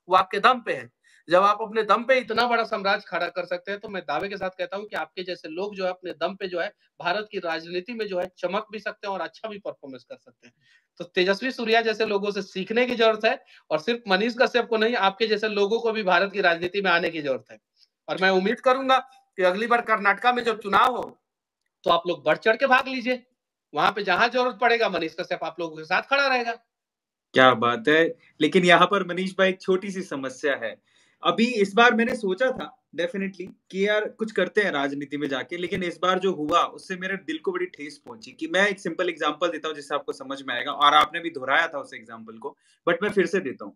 Speaker 2: वो आपके दम पे है। जब आप अपने दम पे इतना बड़ा साम्राज्य खड़ा कर सकते हैं तो मैं दावे के साथ कहता हूं कि आपके जैसे लोग जो है अपने दम पे जो है भारत की राजनीति में जो है चमक भी सकते हैं और अच्छा भी परफॉर्मेंस कर सकते हैं। तो तेजस्वी सूर्या जैसे लोगों से सीखने की जरूरत है, और सिर्फ मनीष कश्यप को नहीं, आपके जैसे लोगों को भी भारत की राजनीति में आने की जरूरत है। और मैं उम्मीद करूंगा कि अगली बार कर्नाटका में जब चुनाव हो तो आप लोग बढ़ चढ़ के भाग लीजिए। वहां पे जहां जरूरत पड़ेगा मनीष कश्यप आप लोगों के साथ खड़ा रहेगा।
Speaker 1: क्या बात है। लेकिन यहाँ पर मनीष भाई एक छोटी सी समस्या है। अभी इस बार मैंने सोचा था डेफिनेटली कि यार कुछ करते हैं राजनीति में जाके, लेकिन इस बार जो हुआ उससे मेरे दिल को बड़ी ठेस पहुंची। कि मैं एक सिंपल एग्जांपल देता हूं जिससे आपको समझ में आएगा, और आपने भी दोहराया था उस एग्जांपल को, बट मैं फिर से देता हूं।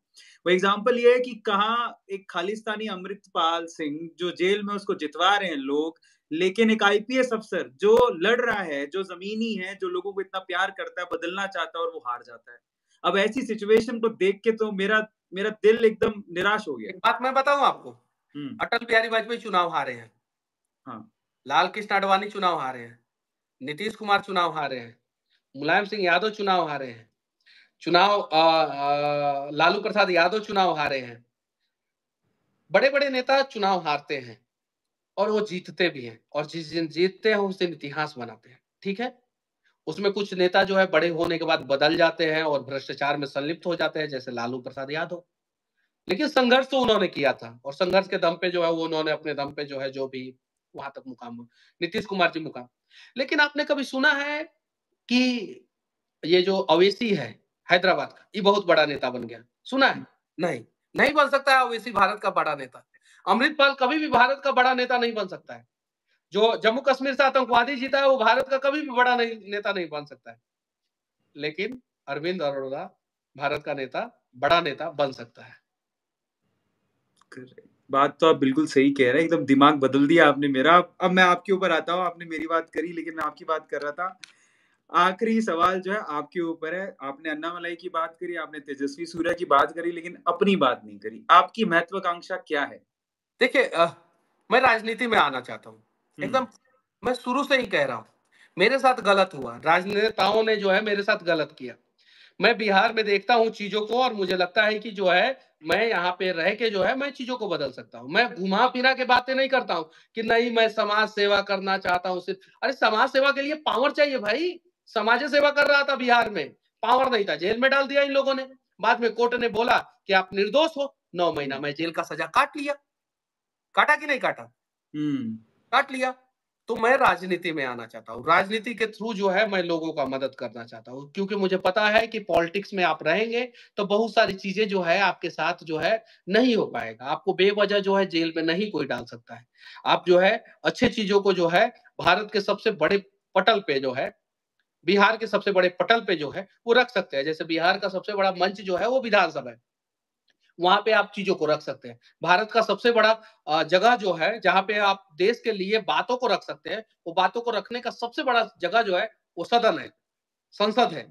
Speaker 1: वो एग्जांपल ये है कि कहाँ एक खालिस्तानी अमृतपाल सिंह जो जेल में, उसको जितवा रहे हैं लोग, लेकिन एक आईपीएस अफसर जो लड़ रहा है, जो जमीनी है, जो लोगों को इतना प्यार करता है, बदलना चाहता है, और वो हार जाता है। अब ऐसी सिचुएशन को देख के तो मेरा दिल एकदम निराश हो गया। एक बात मैं बताऊं आपको,
Speaker 2: अटल बिहारी वाजपेयी चुनाव हारे हैं,
Speaker 1: हाँ,
Speaker 2: लाल कृष्ण आडवाणी चुनाव हारे हैं, नीतीश कुमार चुनाव हारे हैं, मुलायम सिंह यादव चुनाव हारे हैं, लालू प्रसाद यादव चुनाव हारे हैं। बड़े बड़े नेता चुनाव हारते हैं और वो जीतते भी हैं, और जिस दिन जीतते हैं उस दिन इतिहास बनाते हैं। ठीक है, उसमें कुछ नेता जो है बड़े होने के बाद बदल जाते हैं और भ्रष्टाचार में संलिप्त हो जाते हैं, जैसे लालू प्रसाद यादव। लेकिन संघर्ष तो उन्होंने किया था, और संघर्ष के दम पे जो है वो उन्होंने अपने दम पे जो है जो भी वहां तक मुकाम, नीतीश कुमार जी मुकाम। लेकिन आपने कभी सुना है कि ये जो अवैसी है हैदराबाद का, ये बहुत बड़ा नेता बन गया? सुना है? नहीं, नहीं बन सकता है अवैसी भारत का बड़ा नेता। अमृतपाल कभी भी भारत का बड़ा नेता नहीं बन सकता है। जो जम्मू कश्मीर से आतंकवादी जीता है वो भारत का कभी भी बड़ा नेता नहीं बन सकता है। लेकिन अरविंद अरोड़ा भारत का नेता, बड़ा नेता बन सकता है।
Speaker 1: बात तो आप बिल्कुल सही कह रहे हैं, एकदम दिमाग बदल दिया आपने मेरा। अब मैं आपके ऊपर आता हूँ, आपने मेरी बात करी लेकिन मैं आपकी बात कर रहा था। आखिरी सवाल जो है आपके ऊपर है। आपने अन्नामलाई की बात करी, आपने तेजस्वी सूर्या की बात करी, लेकिन अपनी बात नहीं करी। आपकी महत्वाकांक्षा क्या है?
Speaker 2: देखिए, मैं राजनीति में आना चाहता हूँ एकदम। मैं शुरू से ही कह रहा हूँ, मेरे साथ गलत हुआ, राजनेताओं ने जो है मेरे साथ गलत किया। मैं बिहार में देखता हूँ चीजों को, और मुझे लगता है कि जो है मैं यहाँ पे रह के जो है मैं चीजों को बदल सकता हूँ। मैं घुमा फिरा के बातें नहीं करता हूँ कि नहीं मैं समाज सेवा करना चाहता हूँ सिर्फ। अरे समाज सेवा के लिए पावर चाहिए भाई। समाज सेवा कर रहा था बिहार में, पावर नहीं था, जेल में डाल दिया इन लोगों ने। बाद में कोर्ट ने बोला कि आप निर्दोष हो, 9 महीना मैं जेल का सजा काट लिया। काटा कि नहीं काटा? काट लिया। तो मैं राजनीति में आना चाहता हूँ, राजनीति के थ्रू जो है मैं लोगों का मदद करना चाहता हूँ, क्योंकि मुझे पता है कि पॉलिटिक्स में आप रहेंगे तो बहुत सारी चीजें जो है आपके साथ जो है नहीं हो पाएगा। आपको बेवजह जो है जेल में नहीं कोई डाल सकता है। आप जो है अच्छे चीजों को जो है भारत के सबसे बड़े पटल पे जो है, बिहार के सबसे बड़े पटल पे जो है वो रख सकते हैं। जैसे बिहार का सबसे बड़ा मंच जो है वो विधानसभा है, वहां पे आप चीजों को रख सकते हैं। भारत का सबसे बड़ा जगह जो है जहां पे आप देश के लिए बातों को रख सकते हैं, वो बातों को रखने का सबसे बड़ा जगह जो है वो सदन है, संसद है।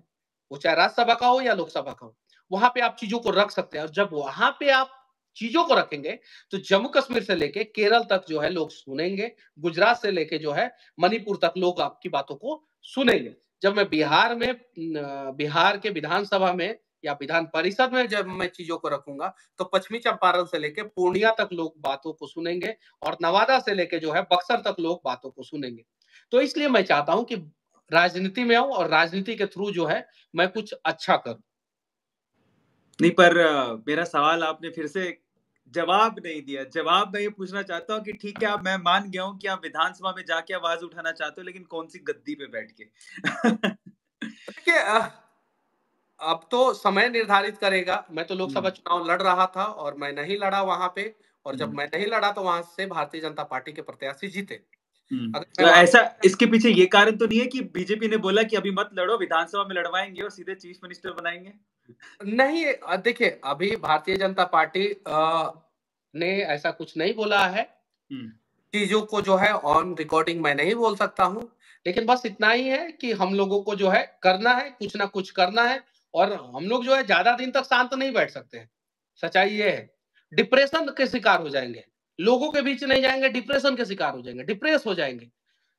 Speaker 2: वो चाहे राज्यसभा का हो या लोकसभा का हो, वहां पे आप चीजों को रख सकते हैं। और जब वहां पे आप चीजों को रखेंगे तो जम्मू कश्मीर से लेके केरल तक जो है लोग सुनेंगे, गुजरात से लेके जो है मणिपुर तक लोग आपकी बातों को सुनेंगे। जब मैं बिहार में बिहार के विधानसभा में या विधान परिषद में जब मैं चीजों को रखूंगा तो पश्चिमी चंपारण से लेके पूर्णिया तक लोग बातों को सुनेंगे, और नवादा से लेके जो है बक्सर तक लोग बातों को सुनेंगे। तो इसलिए मैं चाहता हूं कि राजनीति में आऊं और राजनीति के थ्रू जो है मैं कुछ अच्छा करूं।
Speaker 1: नहीं, पर मेरा सवाल आपने फिर से जवाब नहीं दिया। जवाब मैं ये पूछना चाहता हूँ कि ठीक है, अब मैं मान गया हूँ कि आप विधानसभा में जाके आवाज उठाना चाहते हो, लेकिन कौन सी गद्दी पे बैठ के?
Speaker 2: देखिए, अब तो समय निर्धारित करेगा। मैं तो लोकसभा चुनाव लड़ रहा था और मैं नहीं लड़ा वहां पे, और जब मैं नहीं लड़ा तो वहां से भारतीय जनता पार्टी के प्रत्याशी जीते। अगर
Speaker 1: तो
Speaker 2: मैं
Speaker 1: ऐसा, इसके पीछे ये कारण तो नहीं है कि बीजेपी ने बोला कि अभी मत लड़ो, विधानसभा में लड़वाएंगे और सीधे चीफ मिनिस्टर बनाएंगे?
Speaker 2: नहीं, देखिए अभी भारतीय जनता पार्टी ने ऐसा कुछ नहीं बोला है। चीजों को जो है ऑन रिकॉर्डिंग मैं नहीं बोल सकता हूँ, लेकिन बस इतना ही है कि हम लोगों को जो है करना है, कुछ ना कुछ करना है। और हम लोग जो है ज्यादा दिन तक शांत नहीं बैठ सकते हैं। सच्चाई ये है, डिप्रेशन के शिकार हो जाएंगे, लोगों के बीच नहीं जाएंगे, डिप्रेशन के शिकार हो जाएंगे, डिप्रेस हो जाएंगे।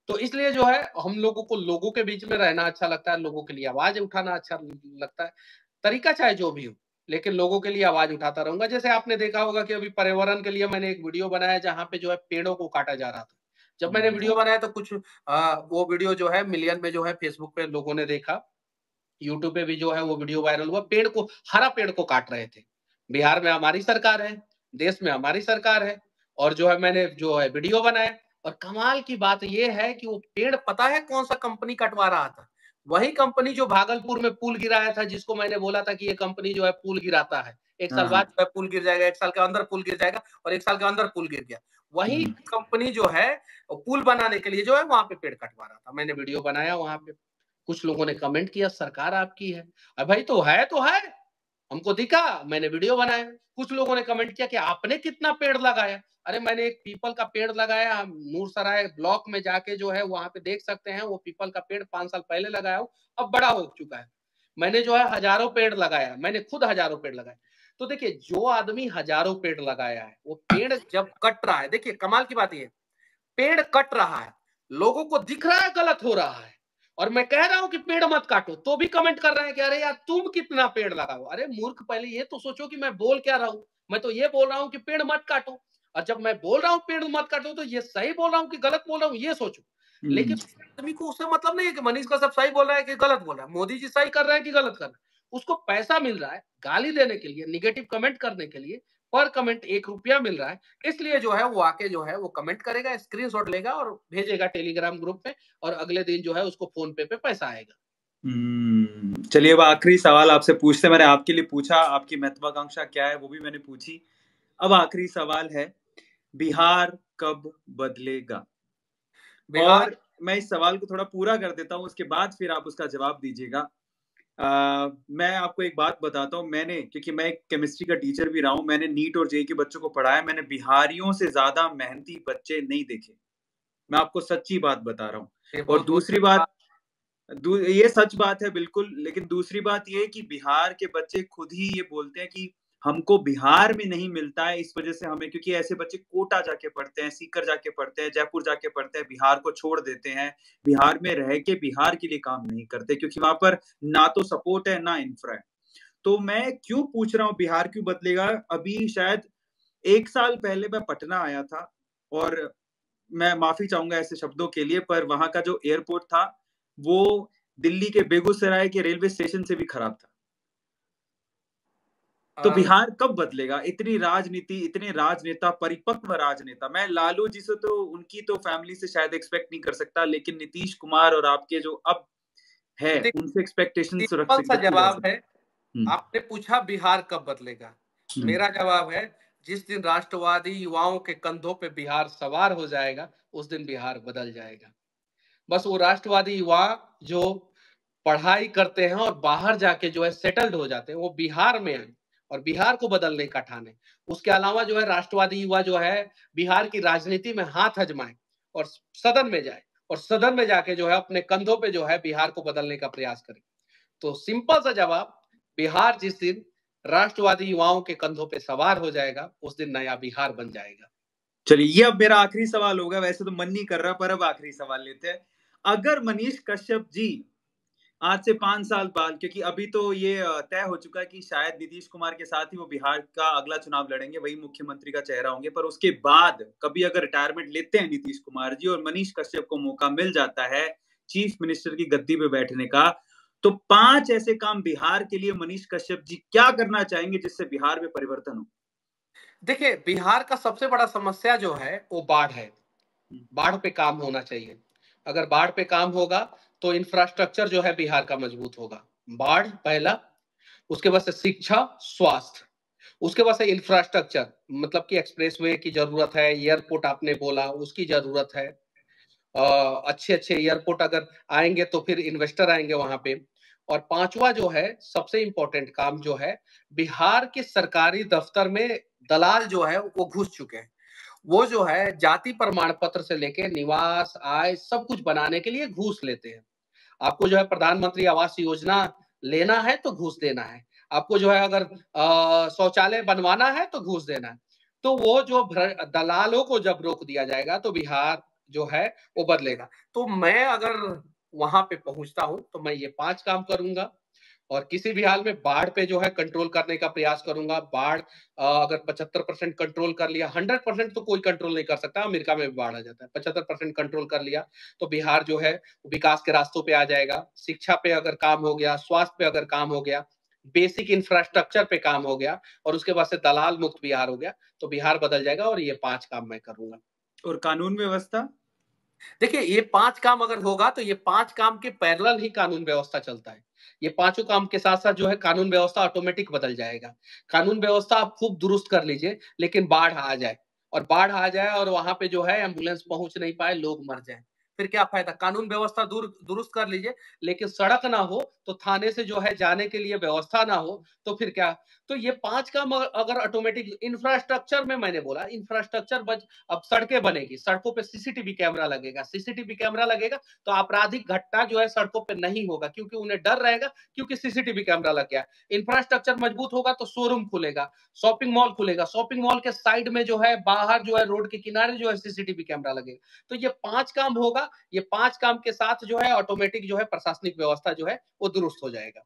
Speaker 2: तो इसलिए जो है हम लोगों को लोगों के बीच में रहना अच्छा लगता है, लोगों के लिए आवाज उठाना अच्छा लगता है। तरीका चाहे जो भी हो, लेकिन लोगों के लिए आवाज उठाता रहूंगा। जैसे आपने देखा होगा कि अभी पर्यावरण के लिए मैंने एक वीडियो बनाया जहां पे जो है पेड़ों को काटा जा रहा था। जब मैंने वीडियो बनाया तो कुछ वो वीडियो जो है मिलियन में जो है फेसबुक पे लोगों ने देखा, यूट्यूब पे भी जो है वो वीडियो वायरल हुआ। पेड़ को, हरा पेड़ को काट रहे थे। बिहार में हमारी सरकार है, देश में हमारी सरकार है, और जो है मैंने जो है वीडियो बनाया। और कमाल की बात ये है कि वो पेड़ पता है कौन सा कंपनी कटवा रहा था? वही कंपनी जो भागलपुर में पुल गिराया था, जिसको मैंने बोला था कि ये कंपनी जो है पुल गिराता है, एक साल बाद जो है पुल गिर जाएगा, एक साल के अंदर पुल गिर जाएगा, और एक साल के अंदर पुल गिर गया। वही कंपनी जो है पुल बनाने के लिए जो है वहां पे पेड़ कटवा रहा था। मैंने वीडियो बनाया वहां पे, कुछ लोगों ने कमेंट किया सरकार आपकी है। अरे भाई तो है, हमको दिखा, मैंने वीडियो बनाया। कुछ लोगों ने कमेंट किया कि आपने कितना पेड़ लगाया। अरे मैंने एक पीपल का पेड़ लगाया, हम नूरसराय ब्लॉक में जाके जो है वहां पे देख सकते हैं, वो पीपल का पेड़ 5 साल पहले लगाया हूं, अब बड़ा हो चुका है। मैंने जो है हजारों पेड़ लगाया, मैंने खुद हजारों पेड़ लगाए। तो देखिए, जो आदमी हजारों पेड़ लगाया है, वो पेड़ जब कट रहा है, देखिए कमाल की बात ये, पेड़ कट रहा है, लोगों को दिख रहा है गलत हो रहा है, और मैं कह रहा हूं कि पेड़ मत काटो, तो भी कमेंट कर रहे हैं कि अरे यार तुम कितना पेड़ लगाओ। अरे मूर्ख, पहले ये तो सोचो कि मैं बोल क्या रहा हूं। मैं तो ये बोल रहा हूं कि पेड़ मत काटो, और जब मैं बोल रहा हूं पेड़ मत काटो, तो ये सही बोल रहा हूं कि गलत बोल रहा हूं, ये सोचो। लेकिन आदमी को उससे मतलब नहीं है कि मनीष का सब सही बोल रहा है कि गलत बोल रहा है, मोदी जी सही कर रहे हैं कि गलत कर रहे हैं। उसको पैसा मिल रहा है गाली देने के लिए, निगेटिव कमेंट करने के लिए, पर कमेंट 1 रुपया मिल रहा है, इसलिए जो है वो आके जो है वो कमेंट करेगा, स्क्रीनशॉट लेगा और भेजेगा टेलीग्राम ग्रुप में, और अगले दिन जो है उसको फोन पे पैसा आएगा।
Speaker 1: चलिए, अब आखिरी सवाल आपसे पूछते, मैंने आपके लिए पूछा, आपकी महत्वाकांक्षा क्या है वो भी मैंने पूछी। अब आखिरी सवाल है, बिहार कब बदलेगा?
Speaker 2: बिहार,
Speaker 1: और मैं इस सवाल को थोड़ा पूरा कर देता हूं, उसके बाद फिर आप उसका जवाब दीजिएगा। मैं आपको एक बात बताता हूँ, मैंने, क्योंकि मैं एक केमिस्ट्री का टीचर भी रहा हूँ, मैंने नीट और जेईई के बच्चों को पढ़ाया, मैंने बिहारियों से ज्यादा मेहनती बच्चे नहीं देखे। मैं आपको सच्ची बात बता रहा हूँ। और दूसरी बात, ये सच बात है बिल्कुल, लेकिन दूसरी बात ये कि बिहार के बच्चे खुद ही ये बोलते हैं कि हमको बिहार में नहीं मिलता है, इस वजह से हमें, क्योंकि ऐसे बच्चे कोटा जाके पढ़ते हैं, सीकर जाके पढ़ते हैं, जयपुर जाके पढ़ते हैं, बिहार को छोड़ देते हैं, बिहार में रह के बिहार के लिए काम नहीं करते, क्योंकि वहां पर ना तो सपोर्ट है ना इंफ्रा है। तो मैं क्यों पूछ रहा हूँ बिहार क्यों बदलेगा? अभी शायद 1 साल पहले मैं पटना आया था, और मैं माफी चाहूंगा ऐसे शब्दों के लिए, पर वहां का जो एयरपोर्ट था वो दिल्ली के बेगूसराय के रेलवे स्टेशन से भी खराब था। तो बिहार कब बदलेगा? इतनी राजनीति, इतने राजनेता, परिपक्व राजनेता, मैं लालू जी से तो, उनकी तो फैमिली से शायद एक्सपेक्ट नहीं कर सकता, लेकिन नीतीश कुमार और आपके जो अब है उनसे एक्सपेक्टेशन रख
Speaker 2: सिंपल सा जवाब है,
Speaker 1: सकते।
Speaker 2: आपने पूछा बिहार कब बदलेगा, मेरा जवाब है जिस दिन राष्ट्रवादी युवाओं के कंधों पे बिहार सवार हो जाएगा, उस दिन बिहार बदल जाएगा। बस वो राष्ट्रवादी युवा जो पढ़ाई करते हैं और बाहर जाके जो है सेटल्ड हो जाते हैं, वो बिहार में आए और बिहार को बदलने का ठाने। उसके अलावा जो है राष्ट्रवादी युवा जो है बिहार की राजनीति में हाथ आजमाए और सदन में जाए, और सदन में जाके जो है अपने कंधों पे जो है बिहार को बदलने का प्रयास करे। तो सिंपल सा जवाब, बिहार जिस दिन राष्ट्रवादी युवाओं के कंधों पे सवार हो जाएगा, उस दिन नया बिहार बन जाएगा।
Speaker 1: चलिए, ये अब मेरा आखिरी सवाल होगा, वैसे तो मन नहीं कर रहा, पर अब आखिरी सवाल लेते हैं। अगर मनीष कश्यप जी आज से 5 साल बाद, क्योंकि अभी तो ये तय हो चुका है कि शायद नीतीश कुमार के साथ ही वो बिहार का अगला चुनाव लड़ेंगे, वही मुख्यमंत्री का चेहरा होंगे, पर उसके बाद कभी अगर रिटायरमेंट लेते हैं नीतीश कुमार जी और मनीष कश्यप को मौका मिल जाता है चीफ मिनिस्टर की गद्दी पे बैठने का, तो 5 ऐसे काम बिहार के लिए मनीष कश्यप जी क्या करना चाहेंगे जिससे बिहार में परिवर्तन हो?
Speaker 2: देखिए, बिहार का सबसे बड़ा समस्या जो है वो बाढ़ है। बाढ़ पे काम होना चाहिए। अगर बाढ़ पे काम होगा तो इंफ्रास्ट्रक्चर जो है बिहार का मजबूत होगा। बाढ़ पहला, उसके बाद से शिक्षा, स्वास्थ्य, उसके बाद से इंफ्रास्ट्रक्चर, मतलब कि एक्सप्रेसवे की जरूरत है, एयरपोर्ट आपने बोला उसकी जरूरत है। अच्छे अच्छे एयरपोर्ट अगर आएंगे तो फिर इन्वेस्टर आएंगे वहां पे। और पांचवा जो है सबसे इंपॉर्टेंट काम जो है, बिहार के सरकारी दफ्तर में दलाल जो है वो घुस चुके हैं। वो जो है जाति प्रमाण पत्र से लेके निवास, आय, सब कुछ बनाने के लिए घूस लेते हैं। आपको जो है प्रधानमंत्री आवास योजना लेना है तो घूस देना है, आपको जो है अगर शौचालय बनवाना है तो घूस देना है। तो वो जो दलालों को जब रोक दिया जाएगा तो बिहार जो है वो बदलेगा। तो मैं अगर वहां पे पहुंचता हूं तो मैं ये 5 काम करूंगा, और किसी भी हाल में बाढ़ पे जो है कंट्रोल करने का प्रयास करूंगा। बाढ़ अगर 75% कंट्रोल कर लिया, 100% तो कोई कंट्रोल नहीं कर सकता, अमेरिका में भी बाढ़ आ जाता है, 75% कंट्रोल कर लिया तो बिहार जो है विकास के रास्तों पे आ जाएगा। शिक्षा पे अगर काम हो गया, स्वास्थ्य पे अगर काम हो गया, बेसिक इंफ्रास्ट्रक्चर पे काम हो गया, और उसके बाद से दलाल मुक्त बिहार हो गया, तो बिहार बदल जाएगा। और ये 5 काम मैं करूंगा।
Speaker 1: और कानून व्यवस्था?
Speaker 2: देखिए, ये 5 काम अगर होगा तो ये 5 काम के पैरेलल ही कानून व्यवस्था चलता है। ये पांचों काम के साथ साथ जो है कानून व्यवस्था ऑटोमेटिक बदल जाएगा। कानून व्यवस्था आप खूब दुरुस्त कर लीजिए, लेकिन बाढ़ आ जाए और वहां पे जो है एम्बुलेंस पहुंच नहीं पाए, लोग मर जाए, फिर क्या फायदा? कानून व्यवस्था दुरुस्त कर लीजिए, लेकिन सड़क ना हो तो थाने से जो है जाने के लिए व्यवस्था ना हो तो फिर क्या? तो ये 5 काम अगर ऑटोमेटिक इंफ्रास्ट्रक्चर में, मैंने बोला इंफ्रास्ट्रक्चर अब सड़कें बनेगी, सड़कों पे सीसीटीवी कैमरा लगेगा, सीसीटीवी कैमरा लगेगा तो आपराधिक घटना जो है सड़कों पे नहीं होगा, क्योंकि उन्हें डर रहेगा, क्योंकि सीसीटीवी कैमरा लग गया। इंफ्रास्ट्रक्चर मजबूत होगा तो शोरूम खुलेगा, शॉपिंग मॉल खुलेगा, शॉपिंग मॉल के साइड में जो है, बाहर जो है, रोड के किनारे जो है सीसीटीवी कैमरा लगेगा। तो ये 5 काम होगा, ये 5 काम के साथ जो है ऑटोमेटिक जो है प्रशासनिक व्यवस्था जो है वो दुरुस्त हो जाएगा।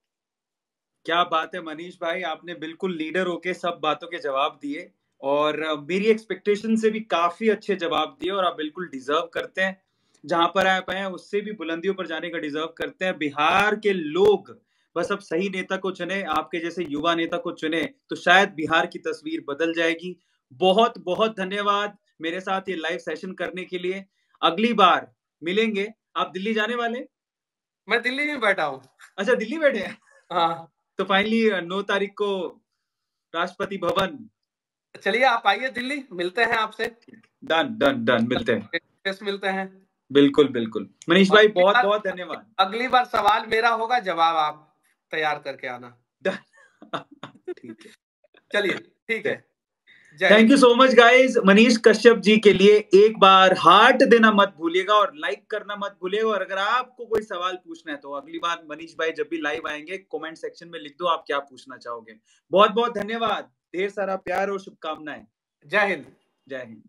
Speaker 1: क्या बात है मनीष भाई, आपने बिल्कुल लीडर होके सब बातों के जवाब दिए और मेरी एक्सपेक्टेशन से भी काफी अच्छे जवाब दिए और आप बिल्कुल डिजर्व करते हैं। जहां पर आप आए हैं उससे भी बुलंदियों पर जाने का डिजर्व करते हैं। बिहार के लोग बस अब सही नेता को चुने, आपके जैसे युवा नेता को चुने तो शायद बिहार की तस्वीर बदल जाएगी। बहुत बहुत धन्यवाद मेरे साथ ये लाइव सेशन करने के लिए। अगली बार मिलेंगे। आप दिल्ली जाने वाले?
Speaker 2: मैं दिल्ली में बैठा हूँ।
Speaker 1: अच्छा, दिल्ली बैठे हैं।
Speaker 2: हाँ,
Speaker 1: तो फाइनली 9 तारीख को राष्ट्रपति भवन।
Speaker 2: चलिए आप आइए दिल्ली, मिलते हैं आपसे।
Speaker 1: डन डन डन, मिलते हैं।
Speaker 2: मिलते हैं।
Speaker 1: बिल्कुल बिल्कुल मनीष भाई, बहुत बहुत धन्यवाद।
Speaker 2: अगली बार सवाल मेरा होगा, जवाब आप तैयार करके आना।
Speaker 1: ठीक है,
Speaker 2: चलिए, ठीक है।
Speaker 1: Thank you so much guys. Manish Kashyap ji के लिए एक बार हार्ट देना मत भूलिएगा और लाइक करना मत भूलिएगा। और अगर आपको कोई सवाल पूछना है तो अगली बार मनीष भाई जब भी लाइव आएंगे कमेंट सेक्शन में लिख दो आप क्या पूछना चाहोगे। बहुत बहुत धन्यवाद, ढेर सारा प्यार और शुभकामनाएं।
Speaker 2: जय हिंद।
Speaker 1: जय हिंद।